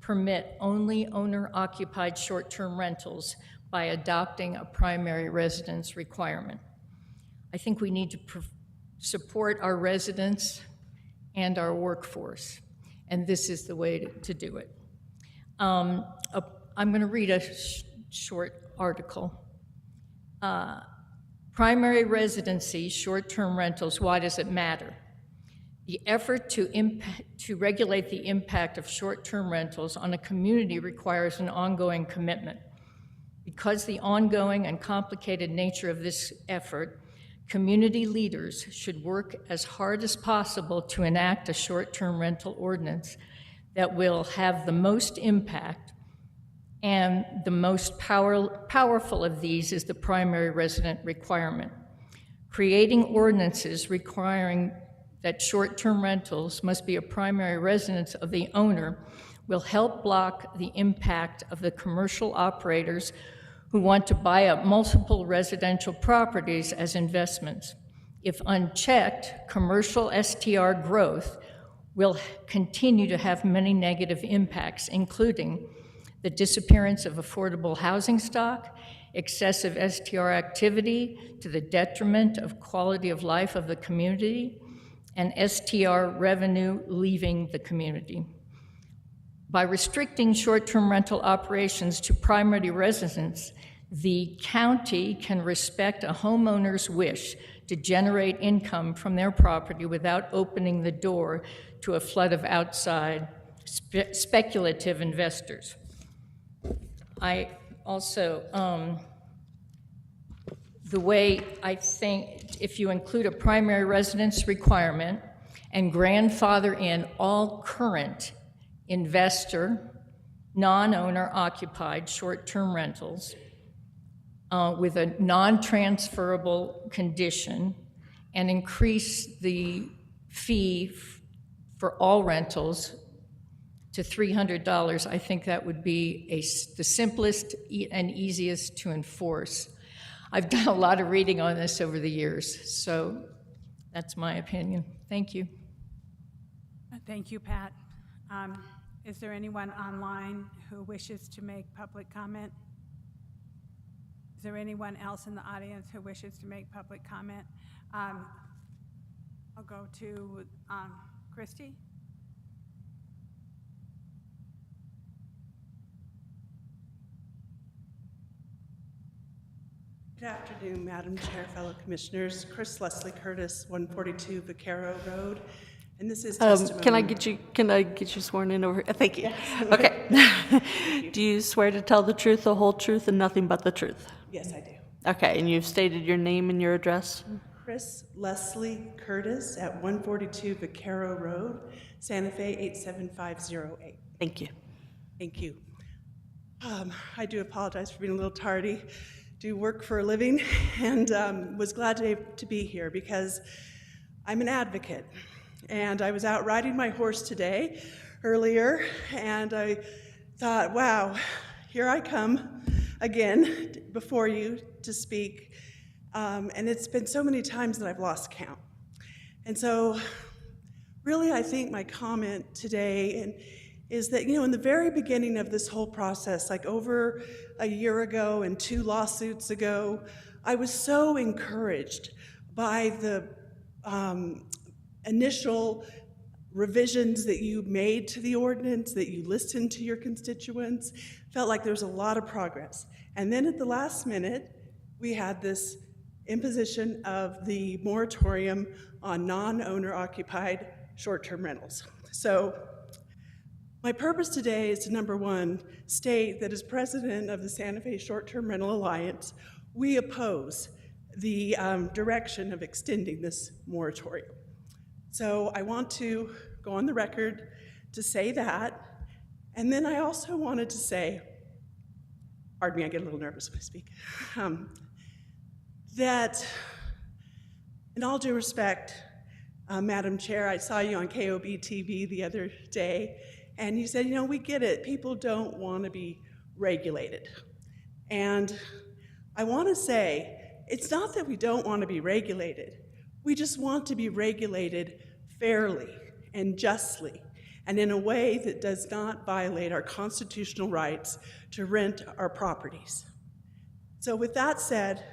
permit only owner-occupied short-term rentals by adopting a primary residence requirement. I think we need to support our residents and our workforce, and this is the way to do it. I'm going to read a short article. Primary residency, short-term rentals, why does it matter? The effort to regulate the impact of short-term rentals on a community requires an ongoing commitment. Because the ongoing and complicated nature of this effort, community leaders should work as hard as possible to enact a short-term rental ordinance that will have the most impact, and the most powerful of these is the primary resident requirement. Creating ordinances requiring that short-term rentals must be a primary residence of the owner will help block the impact of the commercial operators who want to buy up multiple residential properties as investments. If unchecked, commercial STR growth will continue to have many negative impacts, including the disappearance of affordable housing stock, excessive STR activity to the detriment of quality of life of the community, and STR revenue leaving the community. By restricting short-term rental operations to primary residents, the county can respect a homeowner's wish to generate income from their property without opening the door to a flood of outside speculative investors. I also, the way I think, if you include a primary residence requirement and grandfather in all current investor, non-owner occupied short-term rentals with a non-transferable condition and increase the fee for all rentals to $300, I think that would be the simplest and easiest to enforce. I've done a lot of reading on this over the years, so that's my opinion. Thank you. Thank you, Pat. Is there anyone online who wishes to make public comment? Is there anyone else in the audience who wishes to make public comment? I'll go to Christy. Good afternoon, Madam Chair, fellow commissioners. Chris Leslie Curtis, 142 Vaquero Road, and this is testimony. Can I get you sworn in over? Thank you. Okay. Do you swear to tell the truth, the whole truth, and nothing but the truth? Yes, I do. Okay, and you've stated your name and your address? Chris Leslie Curtis at 142 Vaquero Road, Santa Fe 87508. Thank you. Thank you. I do apologize for being a little tardy. Do work for a living, and was glad to be here because I'm an advocate. And I was out riding my horse today, earlier, and I thought, wow, here I come again before you to speak. And it's been so many times that I've lost count. And so really I think my comment today is that, in the very beginning of this whole process, like over a year ago and 2 lawsuits ago, I was so encouraged by the initial revisions that you made to the ordinance, that you listened to your constituents. Felt like there was a lot of progress. And then at the last minute, we had this imposition of the moratorium on non-owner occupied short-term rentals. So my purpose today is to, number one, state that as president of the Santa Fe Short-Term Rental Alliance, we oppose the direction of extending this moratorium. So I want to go on the record to say that. And then I also wanted to say, pardon me, I get a little nervous when I speak, that in all due respect, Madam Chair, I saw you on KOB TV the other day, and you said, we get it. People don't want to be regulated. And I want to say, it's not that we don't want to be regulated. We just want to be regulated fairly and justly, and in a way that does not violate our constitutional rights to rent our properties. So with that said,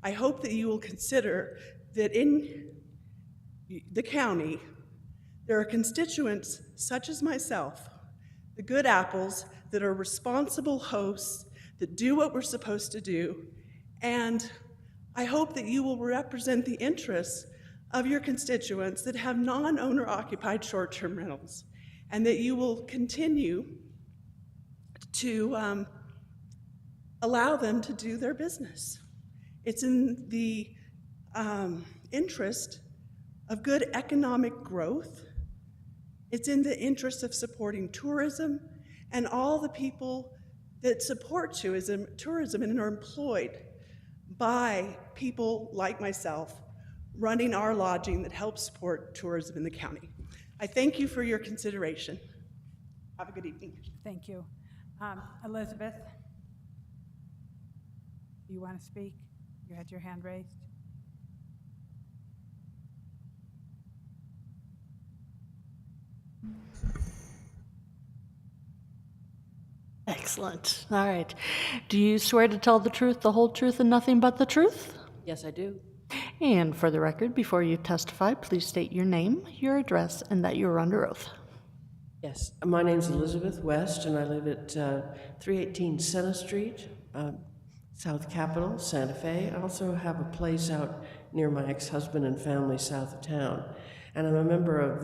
I hope that you will consider that in the county, there are constituents such as myself, the good apples that are responsible hosts that do what we're supposed to do, and I hope that you will represent the interests of your constituents that have non-owner occupied short-term rentals, and that you will continue to allow them to do their business. It's in the interest of good economic growth. It's in the interest of supporting tourism and all the people that support tourism and are employed by people like myself running our lodging that helps support tourism in the county. I thank you for your consideration. Have a good evening. Thank you. Elizabeth, do you want to speak? You had your hand raised. Excellent. All right. Do you swear to tell the truth, the whole truth, and nothing but the truth? Yes, I do. And for the record, before you testify, please state your name, your address, and that you are under oath. Yes, my name's Elizabeth West, and I live at 318 Senna Street, South Capitol, Santa Fe. I also have a place out near my ex-husband and family south of town. And I'm a member of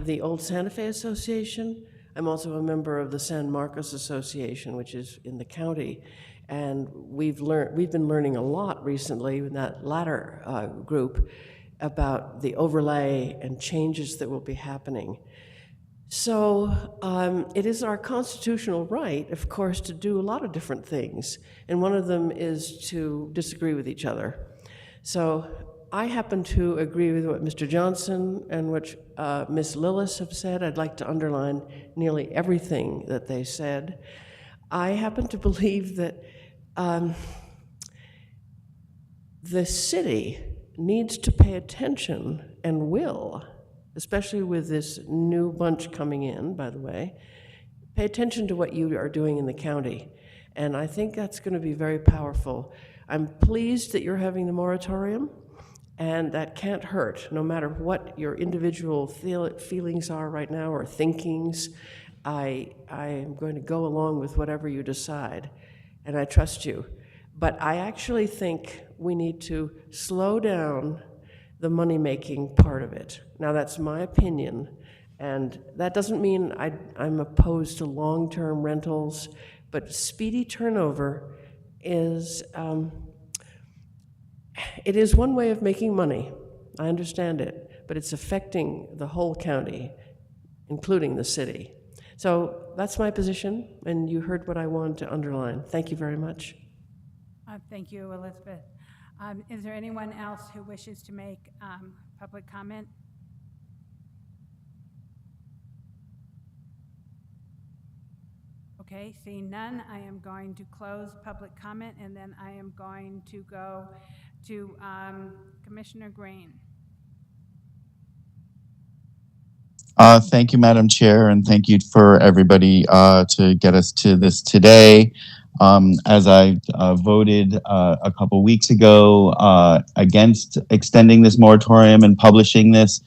the Old Santa Fe Association. I'm also a member of the San Marcos Association, which is in the county. And we've been learning a lot recently in that latter group about the overlay and changes that will be happening. So it is our constitutional right, of course, to do a lot of different things. And one of them is to disagree with each other. So I happen to agree with what Mr. Johnson and what Ms. Lillis have said. I'd like to underline nearly everything that they said. I happen to believe that the city needs to pay attention and will, especially with this new bunch coming in, by the way, pay attention to what you are doing in the county. And I think that's going to be very powerful. I'm pleased that you're having the moratorium, and that can't hurt, no matter what your individual feelings are right now or thinkings. I am going to go along with whatever you decide, and I trust you. But I actually think we need to slow down the money-making part of it. Now, that's my opinion, and that doesn't mean I'm opposed to long-term rentals, but speedy turnover is, it is one way of making money. I understand it, but it's affecting the whole county, including the city. So that's my position, and you heard what I wanted to underline. Thank you very much. Thank you, Elizabeth. Is there anyone else who wishes to make public comment? Okay, seeing none, I am going to close public comment, and then I am going to go to Commissioner Green. Thank you, Madam Chair, and thank you for everybody to get us to this today. As I voted a couple weeks ago against extending this moratorium and publishing this,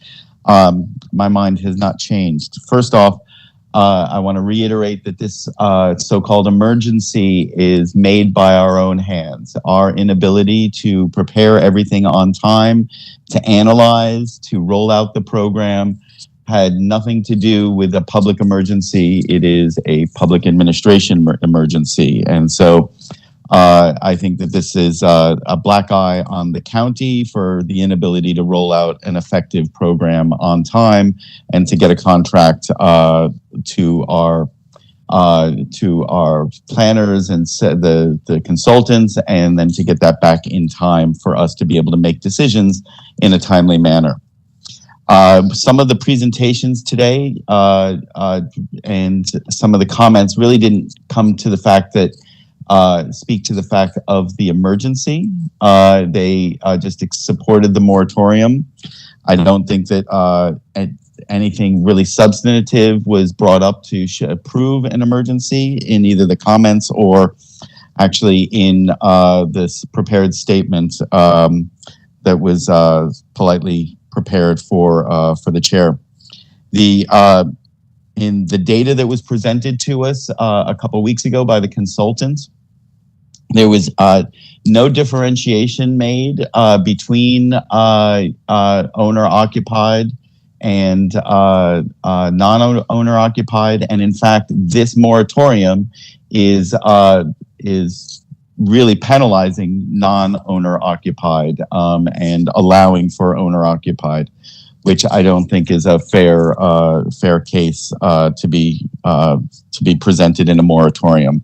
my mind has not changed. First off, I want to reiterate that this so-called emergency is made by our own hands. Our inability to prepare everything on time, to analyze, to roll out the program, had nothing to do with a public emergency. It is a public administration emergency. And so I think that this is a black eye on the county for the inability to roll out an effective program on time and to get a contract to our planners and the consultants, and then to get that back in time for us to be able to make decisions in a timely manner. Some of the presentations today and some of the comments really didn't come to the fact that speak to the fact of the emergency. They just supported the moratorium. I don't think that anything really substantive was brought up to approve an emergency in either the comments or actually in this prepared statement that was politely prepared for the chair. In the data that was presented to us a couple weeks ago by the consultants, there was no differentiation made between owner occupied and non-owner occupied, and in fact, this moratorium is really penalizing non-owner occupied and allowing for owner occupied, which I don't think is a fair case to be presented in a moratorium.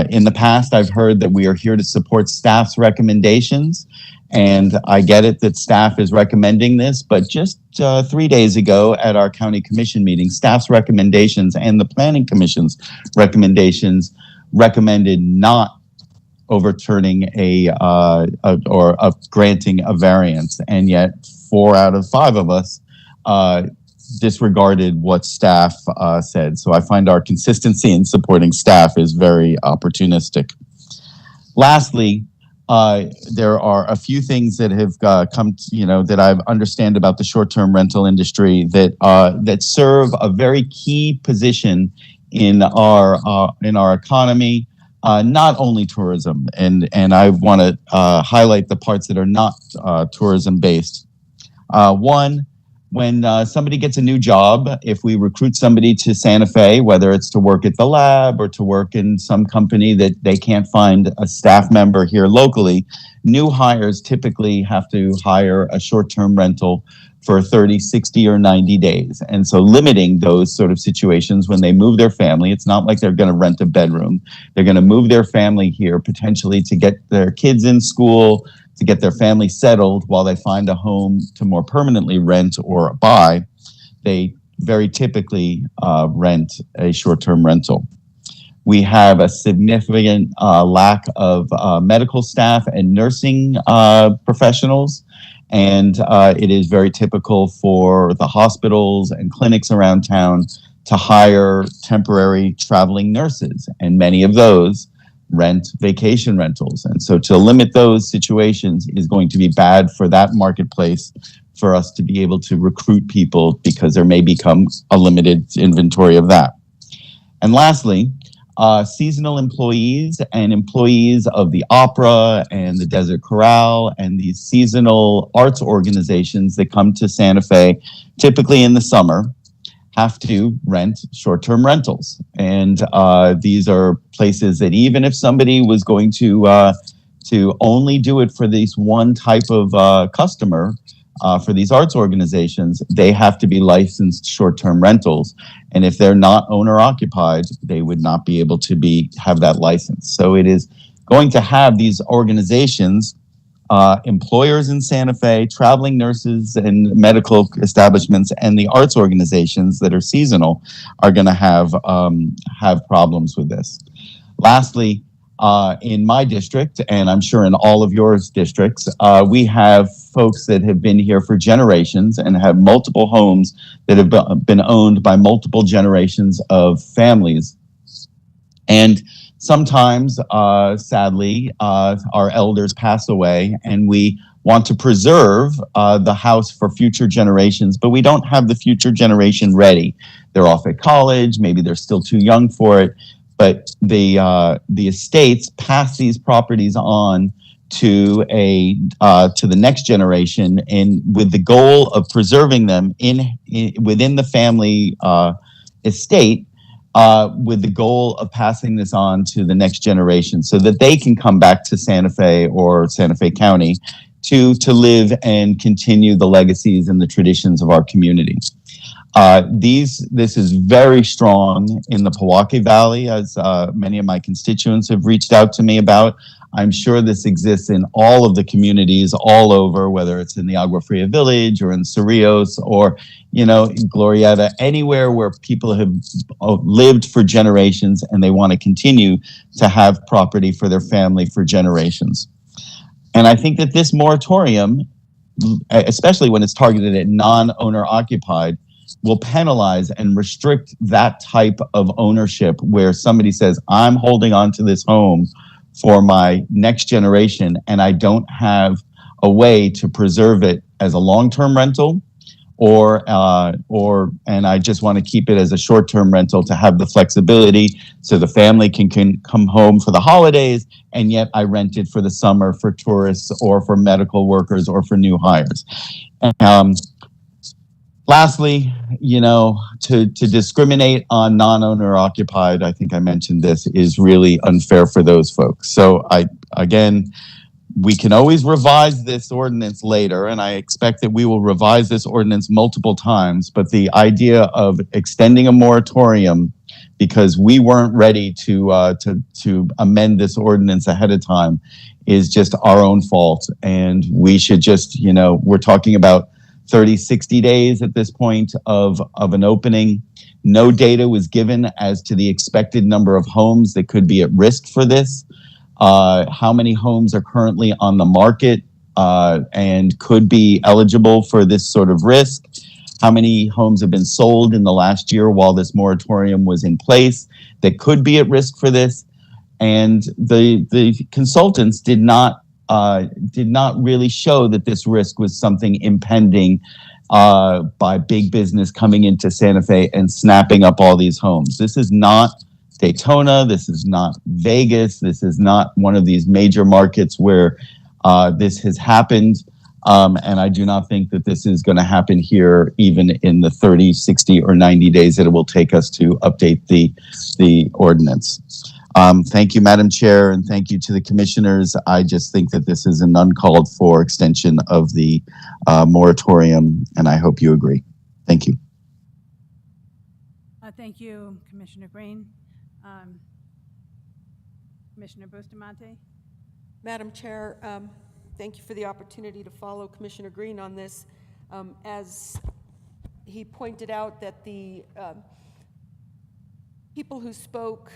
In the past, I've heard that we are here to support staff's recommendations, and I get it that staff is recommending this, but just 3 days ago at our county commission meeting, staff's recommendations and the planning commission's recommendations recommended not overturning or granting a variance, and yet 4 out of 5 of us disregarded what staff said. So I find our consistency in supporting staff is very opportunistic. Lastly, there are a few things that have come, that I understand about the short-term rental industry that serve a very key position in our economy. Not only tourism, and I want to highlight the parts that are not tourism based. One, when somebody gets a new job, if we recruit somebody to Santa Fe, whether it's to work at the lab or to work in some company that they can't find a staff member here locally, new hires typically have to hire a short-term rental for 30, 60, or 90 days. And so limiting those sort of situations when they move their family, it's not like they're going to rent a bedroom. They're going to move their family here potentially to get their kids in school, to get their family settled while they find a home to more permanently rent or buy. They very typically rent a short-term rental. We have a significant lack of medical staff and nursing professionals. And it is very typical for the hospitals and clinics around town to hire temporary traveling nurses. And many of those rent vacation rentals. And so to limit those situations is going to be bad for that marketplace, for us to be able to recruit people, because there may become a limited inventory of that. And lastly, seasonal employees and employees of the opera and the Desert Corral and these seasonal arts organizations that come to Santa Fe, typically in the summer, have to rent short-term rentals. And these are places that even if somebody was going to only do it for this one type of customer, for these arts organizations, they have to be licensed short-term rentals. And if they're not owner-occupied, they would not be able to have that license. So it is going to have these organizations, employers in Santa Fe, traveling nurses and medical establishments, and the arts organizations that are seasonal are going to have problems with this. Lastly, in my district, and I'm sure in all of yours districts, we have folks that have been here for generations and have multiple homes that have been owned by multiple generations of families. And sometimes, sadly, our elders pass away, and we want to preserve the house for future generations, but we don't have the future generation ready. They're off at college, maybe they're still too young for it, but the estates pass these properties on to the next generation, and with the goal of preserving them within the family estate, with the goal of passing this on to the next generation so that they can come back to Santa Fe or Santa Fe County to live and continue the legacies and the traditions of our community. This is very strong in the Pewaukee Valley, as many of my constituents have reached out to me about. I'm sure this exists in all of the communities all over, whether it's in the Agua Fria Village or in Cerrillos or, Glorieta, anywhere where people have lived for generations and they want to continue to have property for their family for generations. And I think that this moratorium, especially when it's targeted at non-owner occupied, will penalize and restrict that type of ownership where somebody says, I'm holding on to this home for my next generation, and I don't have a way to preserve it as a long-term rental, and I just want to keep it as a short-term rental to have the flexibility so the family can come home for the holidays, and yet I rent it for the summer for tourists or for medical workers or for new hires. Lastly, to discriminate on non-owner occupied, I think I mentioned this, is really unfair for those folks. So we can always revise this ordinance later, and I expect that we will revise this ordinance multiple times, but the idea of extending a moratorium because we weren't ready to amend this ordinance ahead of time is just our own fault. And we should just, we're talking about 30, 60 days at this point of an opening. No data was given as to the expected number of homes that could be at risk for this. How many homes are currently on the market and could be eligible for this sort of risk? How many homes have been sold in the last year while this moratorium was in place that could be at risk for this? And the consultants did not really show that this risk was something impending by big business coming into Santa Fe and snapping up all these homes. This is not Daytona. This is not Vegas. This is not one of these major markets where this has happened. And I do not think that this is going to happen here, even in the 30, 60, or 90 days that it will take us to update the ordinance. Thank you, Madam Chair, and thank you to the commissioners. I just think that this is an uncalled for extension of the moratorium, and I hope you agree. Thank you. Thank you, Commissioner Green. Commissioner Bustamante? Madam Chair, thank you for the opportunity to follow Commissioner Green on this. As he pointed out that the people who spoke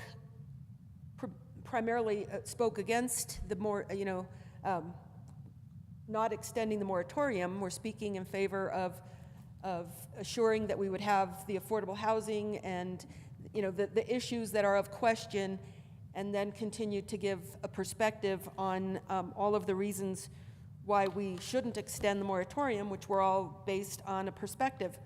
primarily spoke against the not extending the moratorium. We're speaking in favor of assuring that we would have the affordable housing and, the issues that are of question, and then continue to give a perspective on all of the reasons why we shouldn't extend the moratorium, which were all based on a perspective,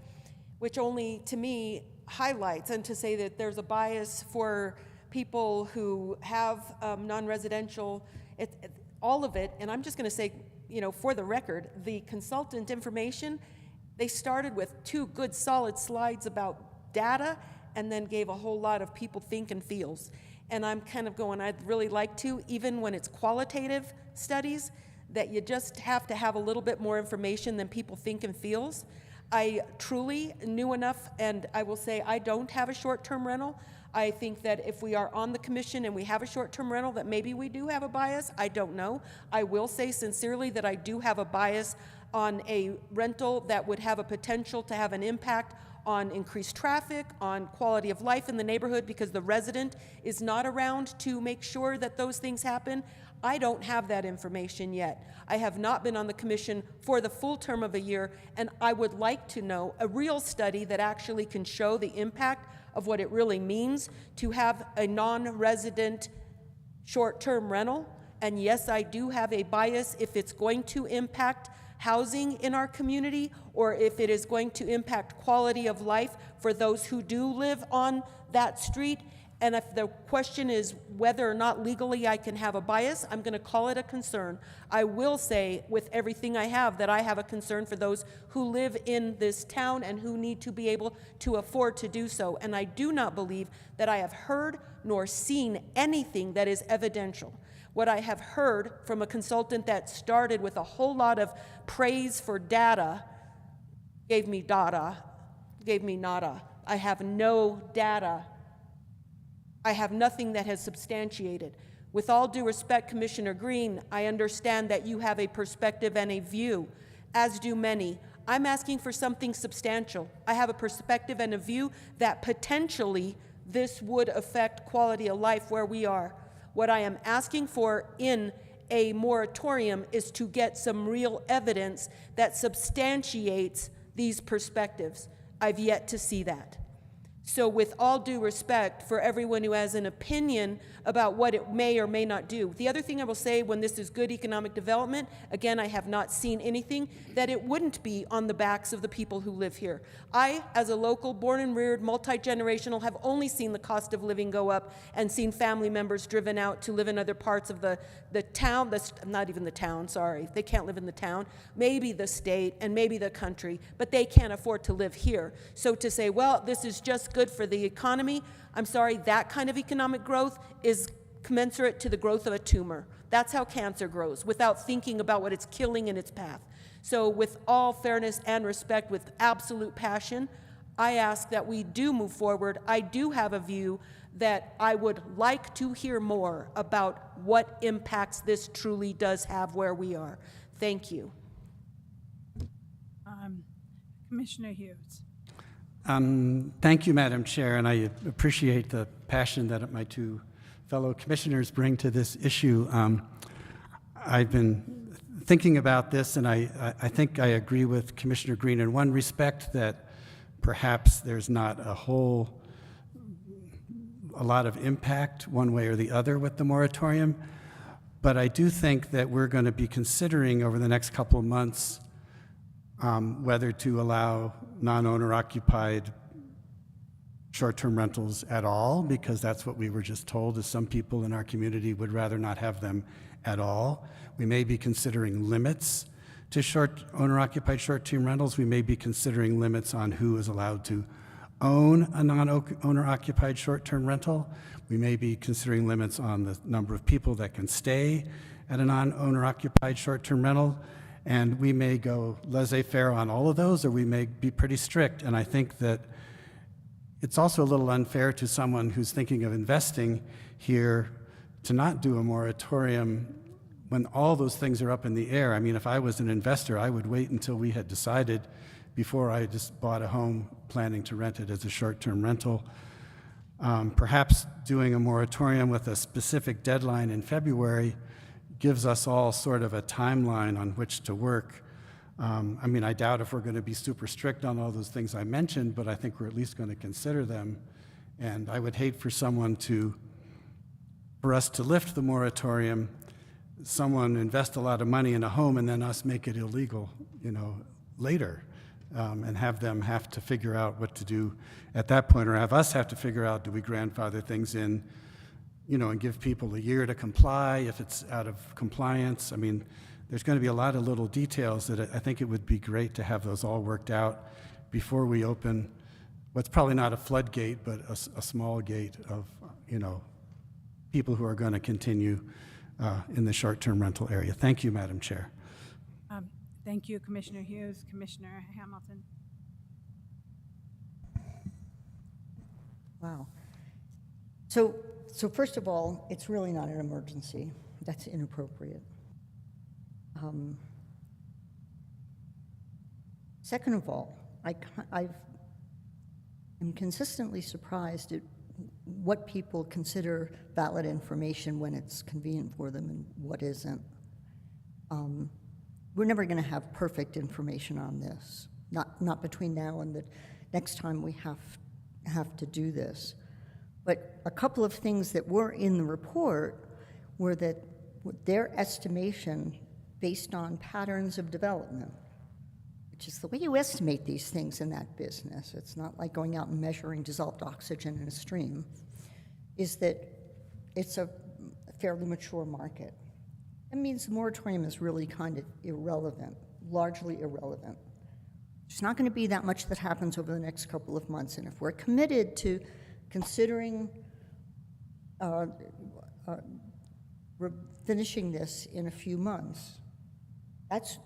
which only, to me, highlights, and to say that there's a bias for people who have non-residential, all of it, and I'm just going to say, for the record, the consultant information, they started with 2 good solid slides about data and then gave a whole lot of people think and feels. And I'm kind of going, I'd really like to, even when it's qualitative studies, that you just have to have a little bit more information than people think and feels. I truly knew enough, and I will say I don't have a short-term rental. I think that if we are on the commission and we have a short-term rental, that maybe we do have a bias. I don't know. I will say sincerely that I do have a bias on a rental that would have a potential to have an impact on increased traffic, on quality of life in the neighborhood, because the resident is not around to make sure that those things happen. I don't have that information yet. I have not been on the commission for the full term of a year, and I would like to know a real study that actually can show the impact of what it really means to have a non-resident short-term rental. And yes, I do have a bias if it's going to impact housing in our community, or if it is going to impact quality of life for those who do live on that street. And if the question is whether or not legally I can have a bias, I'm going to call it a concern. I will say with everything I have that I have a concern for those who live in this town and who need to be able to afford to do so. And I do not believe that I have heard nor seen anything that is evidential. What I have heard from a consultant that started with a whole lot of praise for data gave me nada. I have no data. I have nothing that has substantiated. With all due respect, Commissioner Green, I understand that you have a perspective and a view, as do many. I'm asking for something substantial. I have a perspective and a view that potentially this would affect quality of life where we are. What I am asking for in a moratorium is to get some real evidence that substantiates these perspectives. I've yet to see that. So with all due respect for everyone who has an opinion about what it may or may not do, the other thing I will say when this is good economic development, again, I have not seen anything, that it wouldn't be on the backs of the people who live here. I, as a local, born and reared, multi-generational, have only seen the cost of living go up and seen family members driven out to live in other parts of the town, not even the town, sorry, they can't live in the town, maybe the state and maybe the country, but they can't afford to live here. So to say, well, this is just good for the economy, I'm sorry, that kind of economic growth is commensurate to the growth of a tumor. That's how cancer grows, without thinking about what it's killing in its path. So with all fairness and respect, with absolute passion, I ask that we do move forward. I do have a view that I would like to hear more about what impacts this truly does have where we are. Thank you. Commissioner Hughes. Thank you, Madam Chair, and I appreciate the passion that my 2 fellow commissioners bring to this issue. I've been thinking about this, and I think I agree with Commissioner Green in one respect, that perhaps there's not a lot of impact one way or the other with the moratorium, but I do think that we're going to be considering over the next couple of months whether to allow non-owner occupied short-term rentals at all, because that's what we were just told, is some people in our community would rather not have them at all. We may be considering limits to owner-occupied short-term rentals. We may be considering limits on who is allowed to own a non-owner-occupied short-term rental. We may be considering limits on the number of people that can stay at a non-owner-occupied short-term rental. And we may go laissez-faire on all of those, or we may be pretty strict. And I think that it's also a little unfair to someone who's thinking of investing here to not do a moratorium when all those things are up in the air. I mean, if I was an investor, I would wait until we had decided before I just bought a home planning to rent it as a short-term rental. Perhaps doing a moratorium with a specific deadline in February gives us all sort of a timeline on which to work. I mean, I doubt if we're going to be super strict on all those things I mentioned, but I think we're at least going to consider them. And I would hate for us to lift the moratorium, someone invest a lot of money in a home, and then us make it illegal, later, and have them have to figure out what to do at that point, or have us have to figure out, do we grandfather things in, and give people a year to comply if it's out of compliance. I mean, there's going to be a lot of little details that I think it would be great to have those all worked out before we open what's probably not a floodgate, but a small gate of, people who are going to continue in the short-term rental area. Thank you, Madam Chair. Thank you, Commissioner Hughes. Commissioner Hamilton? Wow. So first of all, it's really not an emergency. That's inappropriate. Second of all, I'm consistently surprised at what people consider valid information when it's convenient for them and what isn't. We're never going to have perfect information on this, not between now and the next time we have to do this. But a couple of things that were in the report were that their estimation based on patterns of development, which is the way you estimate these things in that business, it's not like going out and measuring dissolved oxygen in a stream, is that it's a fairly mature market. That means the moratorium is really kind of irrelevant, largely irrelevant. There's not going to be that much that happens over the next couple of months, and if we're committed to considering finishing this in a few months,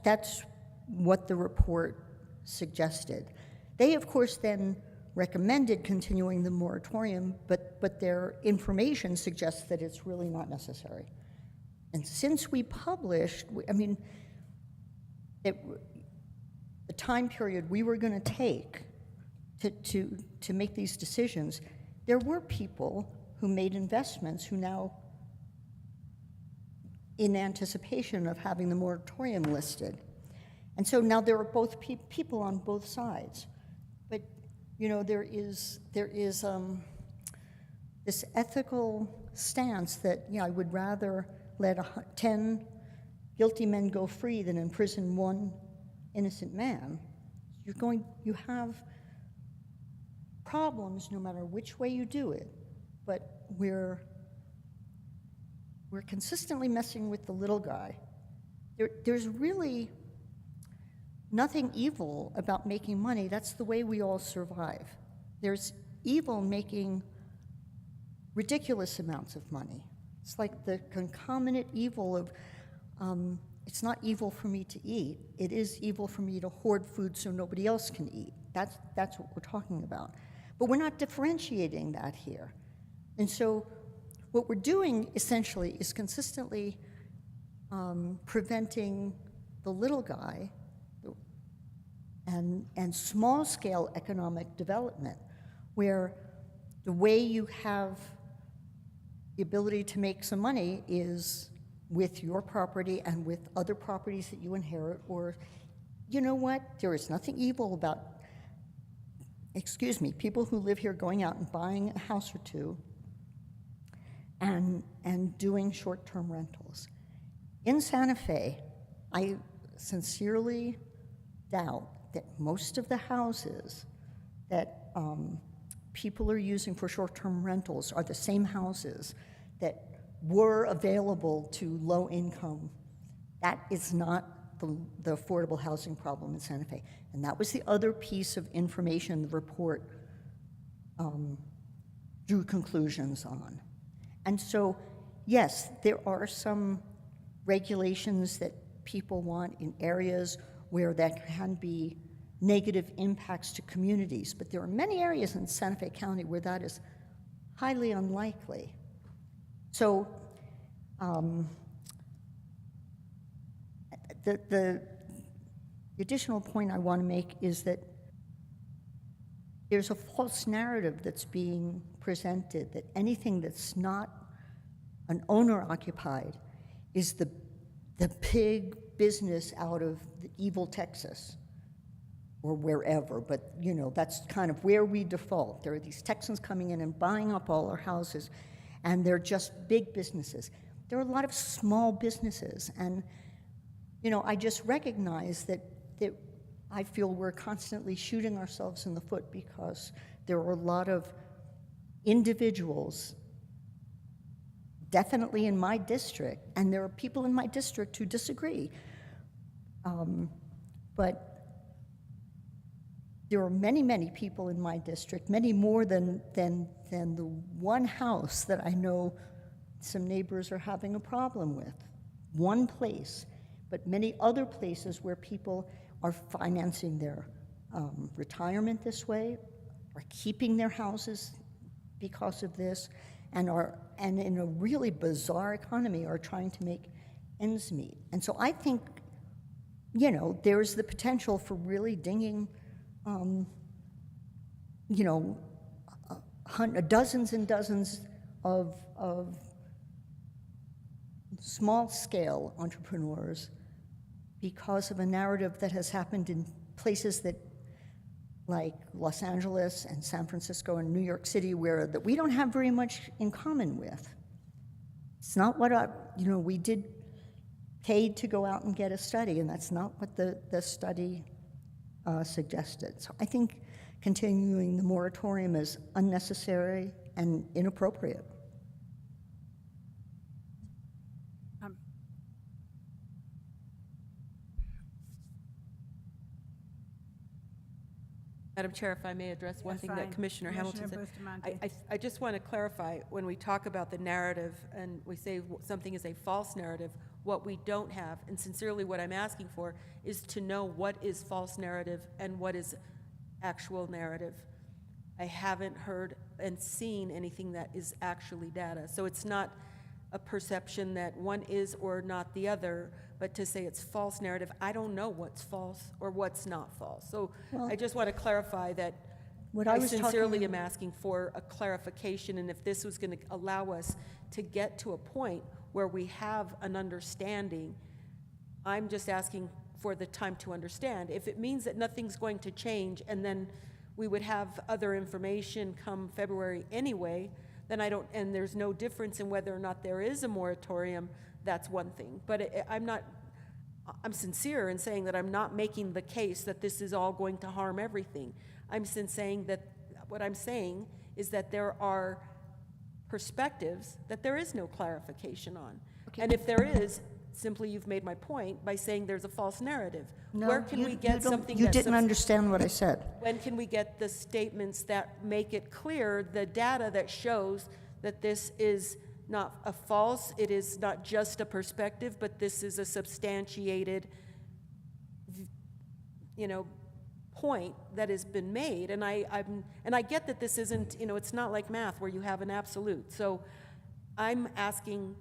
that's what the report suggested. They, of course, then recommended continuing the moratorium, but their information suggests that it's really not necessary. And since we published, the time period we were going to take to make these decisions, there were people who made investments who now, in anticipation of having the moratorium listed. And so now there are both people on both sides. But, there is this ethical stance that, I would rather let 10 guilty men go free than imprison one innocent man. You have problems no matter which way you do it, but we're consistently messing with the little guy. There's really nothing evil about making money. That's the way we all survive. There's evil making ridiculous amounts of money. It's like the concomitant evil of, it's not evil for me to eat. It is evil for me to hoard food so nobody else can eat. That's what we're talking about. But we're not differentiating that here. And so what we're doing essentially is consistently preventing the little guy and small-scale economic development, where the way you have the ability to make some money is with your property and with other properties that you inherit, or, you know what, there is nothing evil about, people who live here going out and buying a house or two and doing short-term rentals. In Santa Fe, I sincerely doubt that most of the houses that people are using for short-term rentals are the same houses that were available to low-income. That is not the affordable housing problem in Santa Fe. And that was the other piece of information the report drew conclusions on. And so, yes, there are some regulations that people want in areas where that can be negative impacts to communities, but there are many areas in Santa Fe County where that is highly unlikely. So the additional point I want to make is that there's a false narrative that's being presented that anything that's not an owner-occupied is the big business out of the evil Texas or wherever, but you know, that's kind of where we default. There are these Texans coming in and buying up all our houses, and they're just big businesses. There are a lot of small businesses, and you know, I just recognize that I feel we're constantly shooting ourselves in the foot because there are a lot of individuals, definitely in my district, and there are people in my district who disagree. But there are many, many people in my district, many more than the one house that I know some neighbors are having a problem with. One place, but many other places where people are financing their retirement this way, are keeping their houses because of this, and in a really bizarre economy are trying to make ends meet. And so I think, you know, there's the potential for really dinging, you know, dozens and dozens of small-scale entrepreneurs because of a narrative that has happened in places that, like Los Angeles and San Francisco and New York City, that we don't have very much in common with. It's not what we did paid to go out and get a study, and that's not what the study suggested. So I think continuing the moratorium is unnecessary and inappropriate. Madam Chair, if I may address one Yes, thing fine. that Commissioner Hamilton said. Bustamante. I just want to clarify, when we talk about the narrative and we say something is a false narrative, what we don't have, and sincerely what I'm asking for, is to know what is false narrative and what is actual narrative. I haven't heard and seen anything that is actually data. So it's not a perception that one is or not the other, but to say it's false narrative, I don't know what's false or what's not false. So I just want to clarify that I sincerely am asking for a clarification, and if this was going to allow us to get to a point where we have an understanding, I'm just asking for the time to understand. If it means that nothing's going to change and then we would have other information come February anyway, then and there's no difference in whether or not there is a moratorium, that's one thing. But I'm sincere in saying that I'm not making the case that this is all going to harm everything. I'm saying that what I'm saying is that there are perspectives that there is no clarification on. Okay. And if there is, simply you've made my point by saying there's a false narrative. No, where can we get something you didn't understand what I said. When can we get the statements that make it clear, the data that shows that this is not a false, it is not just a perspective, but this is a substantiated, point that has been made? And I get that this isn't, it's not like math where you have an absolute. So I'm asking.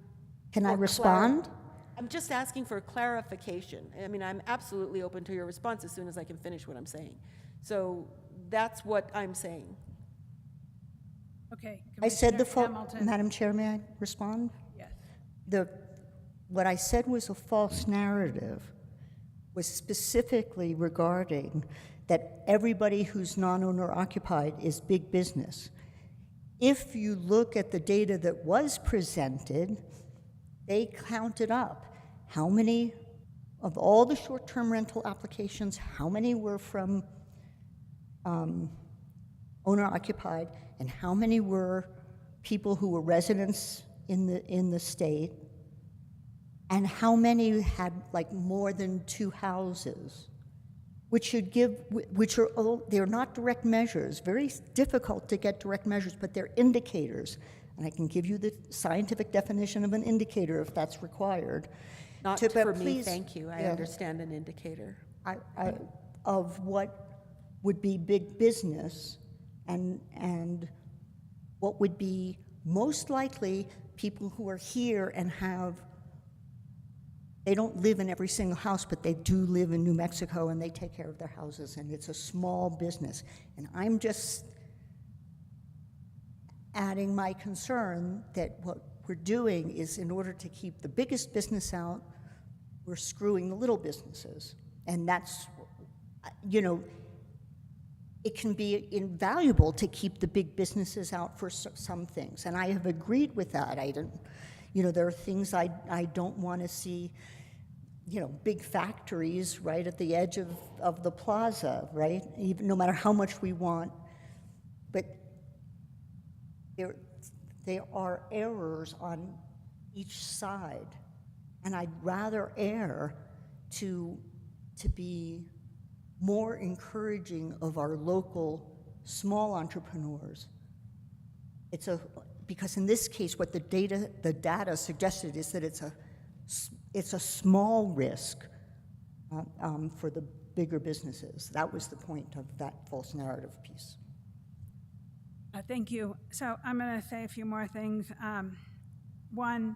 Can I respond? I'm just asking for clarification. I mean, I'm absolutely open to your response as soon as I can finish what I'm saying. So that's what I'm saying. Okay. I said Hamilton. Madam Chair, may I respond? Yes. What I said was a false narrative was specifically regarding that everybody who's non-owner occupied is big business. If you look at the data that was presented, they counted up how many of all the short-term rental applications, how many were from owner-occupied, and how many were people who were residents in the state, and how many had like more than 2 houses, they're not direct measures, very difficult to get direct measures, but they're indicators. And I can give you the scientific definition of an indicator if that's required. Not for me, thank you. I understand an indicator. Of what would be big business and what would be most likely people who are here and have they don't live in every single house, but they do live in New Mexico and they take care of their houses, and it's a small business. And I'm just adding my concern that what we're doing is, in order to keep the biggest business out, we're screwing the little businesses. And that's, you know, it can be invaluable to keep the big businesses out for some things. And I have agreed with that. I don't, you know, there are things I don't want to see, you know, big factories right at the edge of the plaza, right? Even no matter how much we want. But there are errors on each side. And I'd rather err to be more encouraging of our local small entrepreneurs. Because in this case, what the data suggested is that it's a small risk for the bigger businesses. That was the point of that false narrative piece. Thank you. So I'm going to say a few more things. One,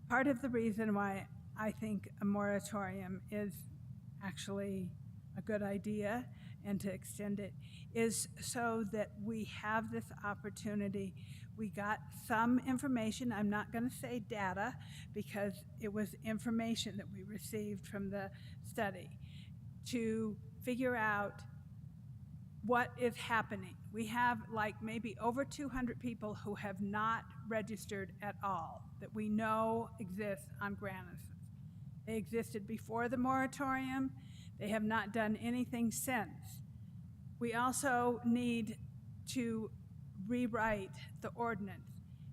part of the reason why I think a moratorium is actually a good idea and to extend it is so that we have this opportunity. We got some information. I'm not going to say data because it was information that we received from the study to figure out what is happening. We have like maybe over 200 people who have not registered at all that we know exist on Grandison. They existed before the moratorium. They have not done anything since. We also need to rewrite the ordinance.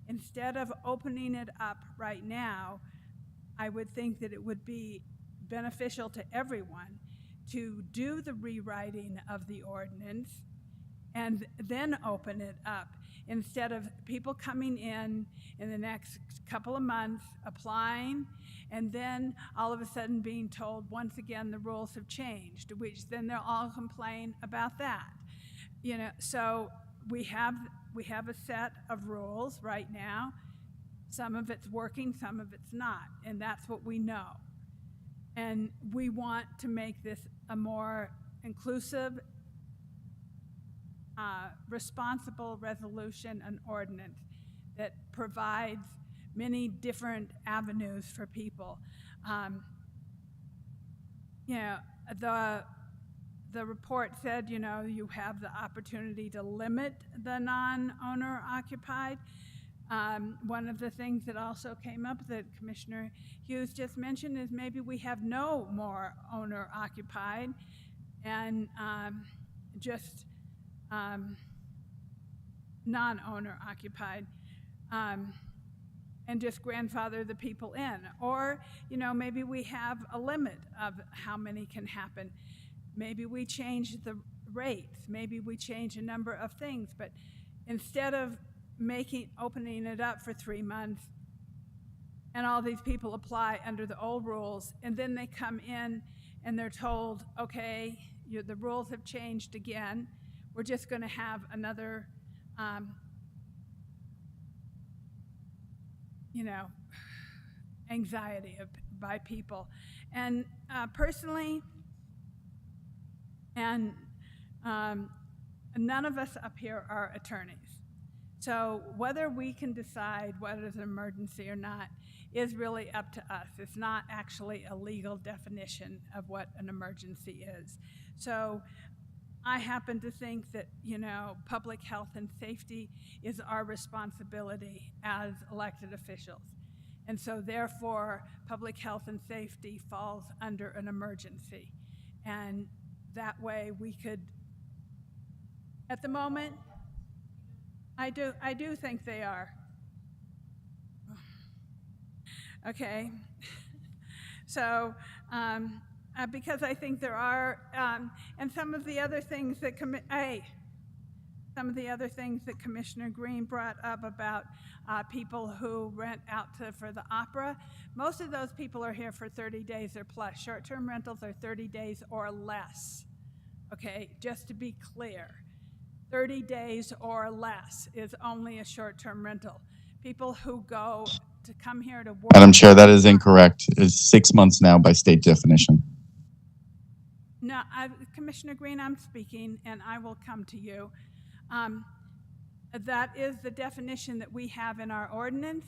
Instead of opening it up right now, I would think that it would be beneficial to everyone to do the rewriting of the ordinance and then open it up, instead of people coming in the next couple of months, applying, and then all of a sudden being told, once again, the rules have changed, which then they'll all complain about that. You know, so we have a set of rules right now. Some of it's working, some of it's not, and that's what we know. And we want to make this a more inclusive, responsible resolution and ordinance that provides many different avenues for people. You know, the report said, you know, you have the opportunity to limit the non-owner occupied. One of the things that also came up that Commissioner Hughes just mentioned is maybe we have no more owner occupied and just non-owner occupied, and just grandfather the people in. Or, you know, maybe we have a limit of how many can happen. Maybe we change the rates. Maybe we change a number of things. But instead of opening it up for 3 months, and all these people apply under the old rules, and then they come in and they're told, okay, the rules have changed again. We're just going to have another, you know, anxiety by people. And personally, and none of us up here are attorneys. So whether we can decide whether it's an emergency or not is really up to us. It's not actually a legal definition of what an emergency is. So I happen to think that, you know, public health and safety is our responsibility as elected officials. And so therefore, public health and safety falls under an emergency. And that way we could, at the moment, I do think they are. Okay. So, because I think there are, and some of the other things that Commissioner Green brought up about people who rent out for the opera, most of those people are here for 30 days or plus. Short-term rentals are 30 days or less. Okay, just to be clear, 30 days or less is only a short-term rental. People who go to come here to work. Madam Chair, that is incorrect. It's 6 months now by state definition. No, Commissioner Green, I'm speaking, and I will come to you. That is the definition that we have in our ordinance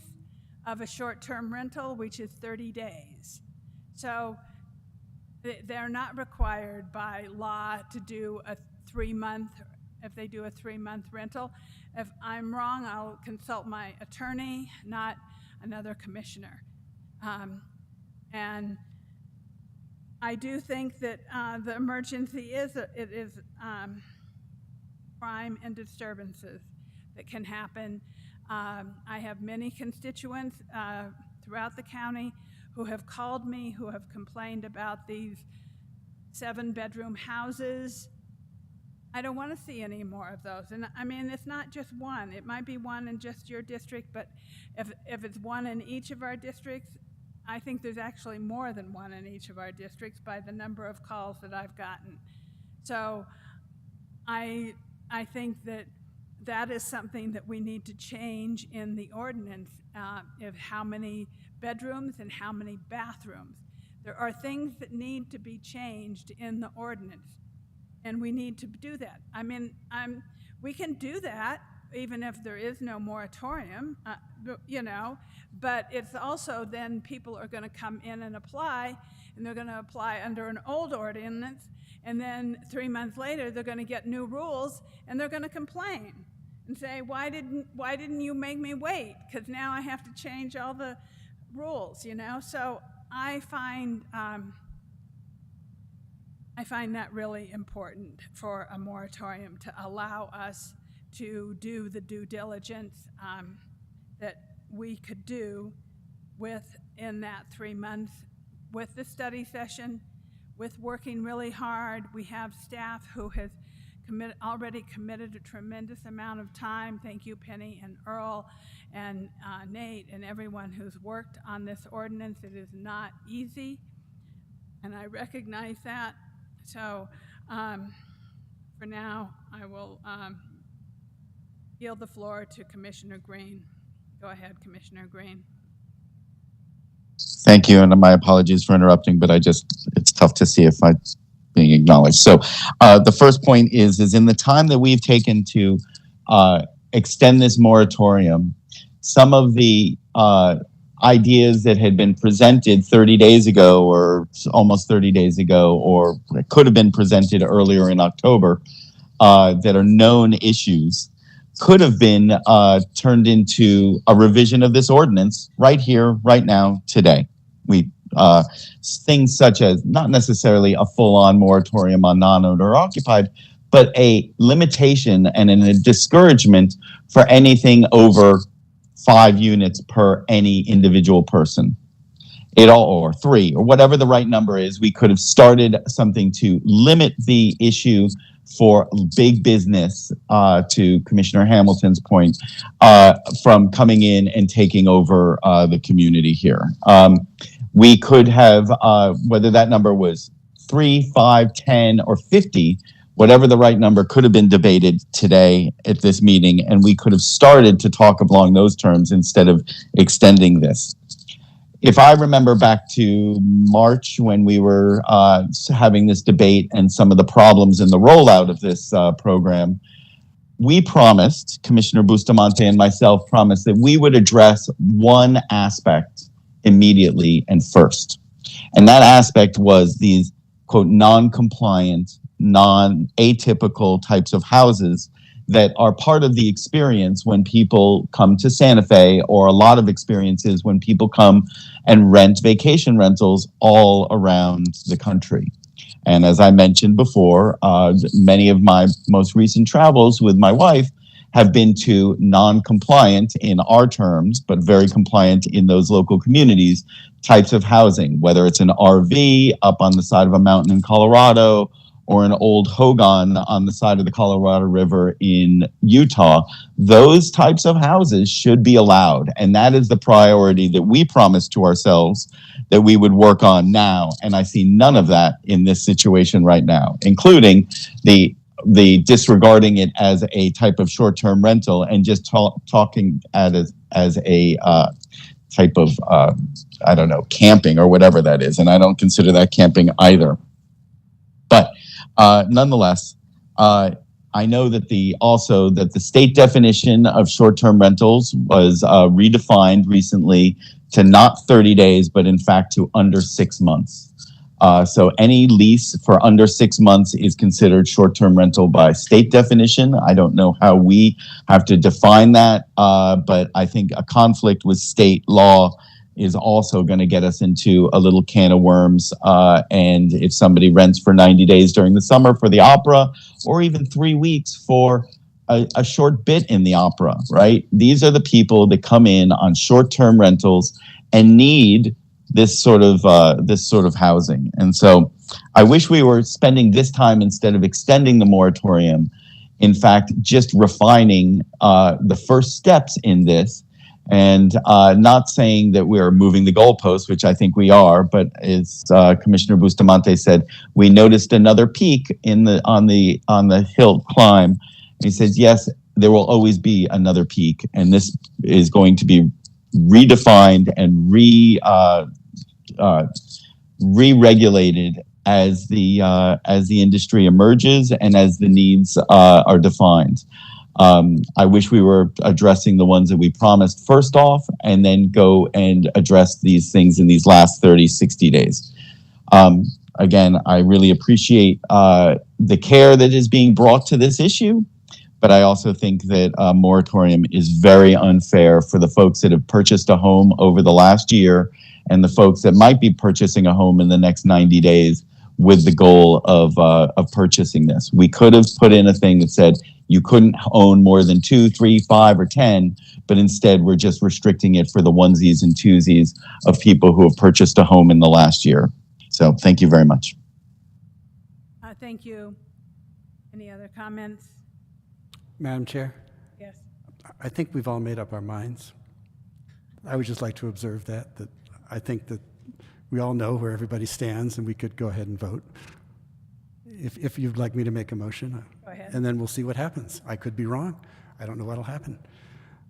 of a short-term rental, which is 30 days. So they're not required by law to do a 3-month, if they do a 3-month rental. If I'm wrong, I'll consult my attorney, not another commissioner. And I do think that the emergency is crime and disturbances that can happen. I have many constituents throughout the county who have called me, who have complained about these 7-bedroom houses. I don't want to see any more of those. And I mean, it's not just one. It might be one in just your district, but if it's one in each of our districts, I think there's actually more than one in each of our districts by the number of calls that I've gotten. So I think that is something that we need to change in the ordinance of how many bedrooms and how many bathrooms. There are things that need to be changed in the ordinance, and we need to do that. I mean, we can do that even if there is no moratorium, but it's also then people are going to come in and apply, and they're going to apply under an old ordinance, and then 3 months later they're going to get new rules, and they're going to complain and say, why didn't you make me wait? Because now I have to change all the rules, So I find that really important for a moratorium to allow us to do the due diligence that we could do within that 3 months with the study session, with working really hard. We have staff who has already committed a tremendous amount of time. Thank you, Penny and Earl and Nate and everyone who's worked on this ordinance. It is not easy, and I recognize that. So for now, I will yield the floor to Commissioner Green. Go ahead, Commissioner Green. Thank you, and my apologies for interrupting, but it's tough to see if I'm being acknowledged. So the first point is in the time that we've taken to extend this moratorium, some of the ideas that had been presented 30 days ago or almost 30 days ago, or could have been presented earlier in October, that are known issues, could have been turned into a revision of this ordinance right here, right now, today. Things such as not necessarily a full-on moratorium on non-owned or occupied, but a limitation and a discouragement for anything over 5 units per any individual person. Or 3, or whatever the right number is. We could have started something to limit the issue for big business, to Commissioner Hamilton's point, from coming in and taking over the community here. We could have, whether that number was 3, 5, 10, or 50, whatever the right number could have been debated today at this meeting, and we could have started to talk along those terms instead of extending this. If I remember back to March when we were having this debate and some of the problems in the rollout of this program, we promised, Commissioner Bustamante and myself promised, that we would address one aspect immediately and first. And that aspect was these, quote, non-compliant, non-atypical types of houses that are part of the experience when people come to Santa Fe, or a lot of experiences when people come and rent vacation rentals all around the country. And as I mentioned before, many of my most recent travels with my wife have been to non-compliant in our terms, but very compliant in those local communities, types of housing, whether it's an RV up on the side of a mountain in Colorado, or an old hogan on the side of the Colorado River in Utah. Those types of houses should be allowed. And that is the priority that we promised to ourselves that we would work on now. And I see none of that in this situation right now, including the disregarding it as a type of short-term rental and just talking as a type of, I don't know, camping or whatever that is. And I don't consider that camping either. But nonetheless, I know that the state definition of short-term rentals was redefined recently to not 30 days, but in fact to under 6 months. So any lease for under 6 months is considered short-term rental by state definition. I don't know how we have to define that, but I think a conflict with state law is also going to get us into a little can of worms. And if somebody rents for 90 days during the summer for the opera, or even 3 weeks for a short bit in the opera, right? These are the people that come in on short-term rentals and need this sort of housing. And so I wish we were spending this time, instead of extending the moratorium, in fact, just refining the first steps in this, and not saying that we're moving the goalposts, which I think we are, but as Commissioner Bustamante said, we noticed another peak on the hill climb. And he says, yes, there will always be another peak, and this is going to be redefined and re-regulated as the industry emerges and as the needs are defined. I wish we were addressing the ones that we promised first off, and then go and address these things in these last 30, 60 days. Again, I really appreciate the care that is being brought to this issue, but I also think that a moratorium is very unfair for the folks that have purchased a home over the last year and the folks that might be purchasing a home in the next 90 days with the goal of purchasing this. We could have put in a thing that said you couldn't own more than 2, 3, 5, or 10, but instead we're just restricting it for the onesies and twosies of people who have purchased a home in the last year. So thank you very much. Thank you. Any other comments? Madam Chair, Yes. I think we've all made up our minds. I would just like to observe that I think that we all know where everybody stands, and we could go ahead and vote. If you'd like me to make a motion. Go ahead. And then we'll see what happens. I could be wrong. I don't know what'll happen.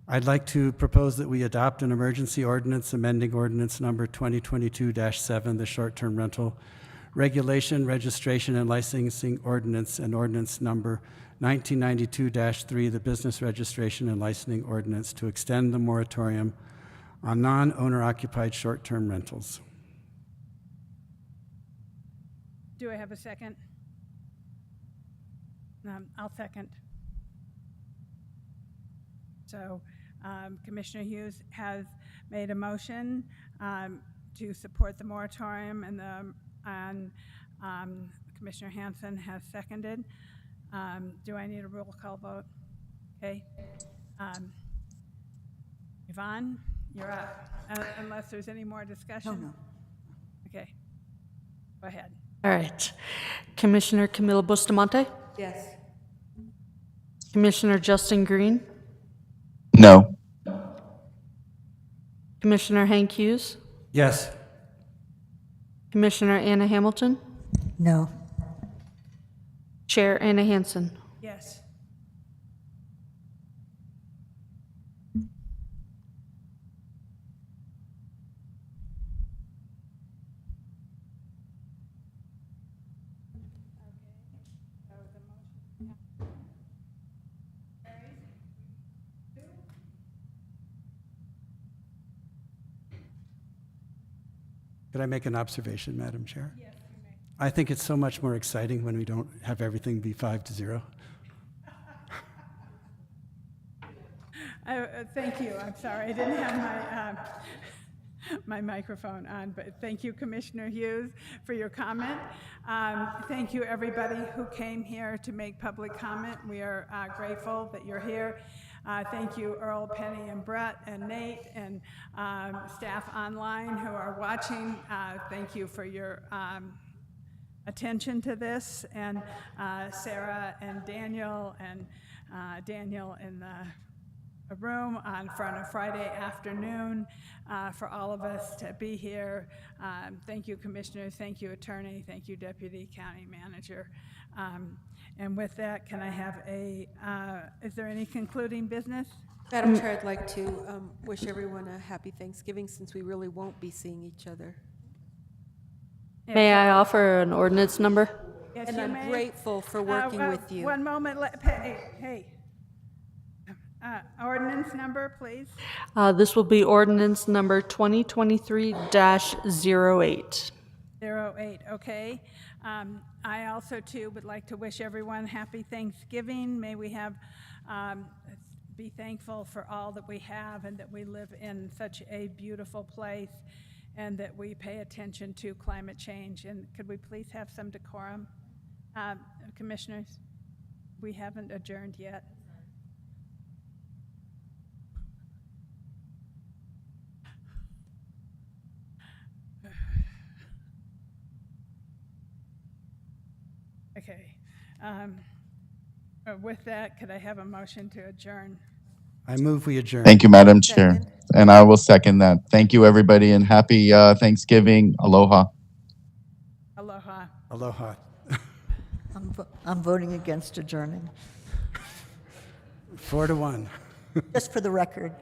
I'd like to propose that we adopt an emergency ordinance amending ordinance number 2022-7, the short-term rental regulation, registration, and licensing ordinance, and ordinance number 1992-3, the business registration and licensing ordinance, to extend the moratorium on non-owner occupied short-term rentals. Do I have a second? I'll second. So Commissioner Hughes has made a motion to support the moratorium, and Commissioner Hanson has seconded. Do I need a roll call vote? Okay. Yvonne, you're up, unless there's any more discussion. No. Okay. Go ahead. All right. Commissioner Camila Bustamante? Yes. Commissioner Justin Green? No. Commissioner Hank Hughes? Yes. Commissioner Anna Hamilton? No. Chair Anna Hansen? Yes. Could I make an observation, Madam Chair? Yes, you may. I think it's so much more exciting when we don't have everything be 5-0. Thank you. I'm sorry, I didn't have my microphone on, but thank you, Commissioner Hughes, for your comment. Thank you, everybody who came here to make public comment. We are grateful that you're here. Thank you, Earl, Penny, and Brett, and Nate, and staff online who are watching. Thank you for your attention to this, and Sarah and Daniel in the a room on a Friday afternoon for all of us to be here. Thank you, Commissioners. Thank you, Attorney. Thank you, Deputy County Manager. And with that, can I have is there any concluding business? Madam Chair, I'd like to wish everyone a happy Thanksgiving since we really won't be seeing each other. May I offer an ordinance number? Yes, And you I'm may. grateful for working with you. One moment, hey. Ordinance number, please. This will be ordinance number 2023-08. 08, okay. I also, too, would like to wish everyone happy Thanksgiving. May we have, be thankful for all that we have and that we live in such a beautiful place and that we pay attention to climate change. And could we please have some decorum? Commissioners, we haven't adjourned yet. Okay. With that, could I have a motion to adjourn? I move we adjourn. Thank you, Madam Chair. And I will second that. Thank you, everybody, and happy Thanksgiving. Aloha. Aloha. Aloha. I'm voting against adjourning, 4-1. just for the record.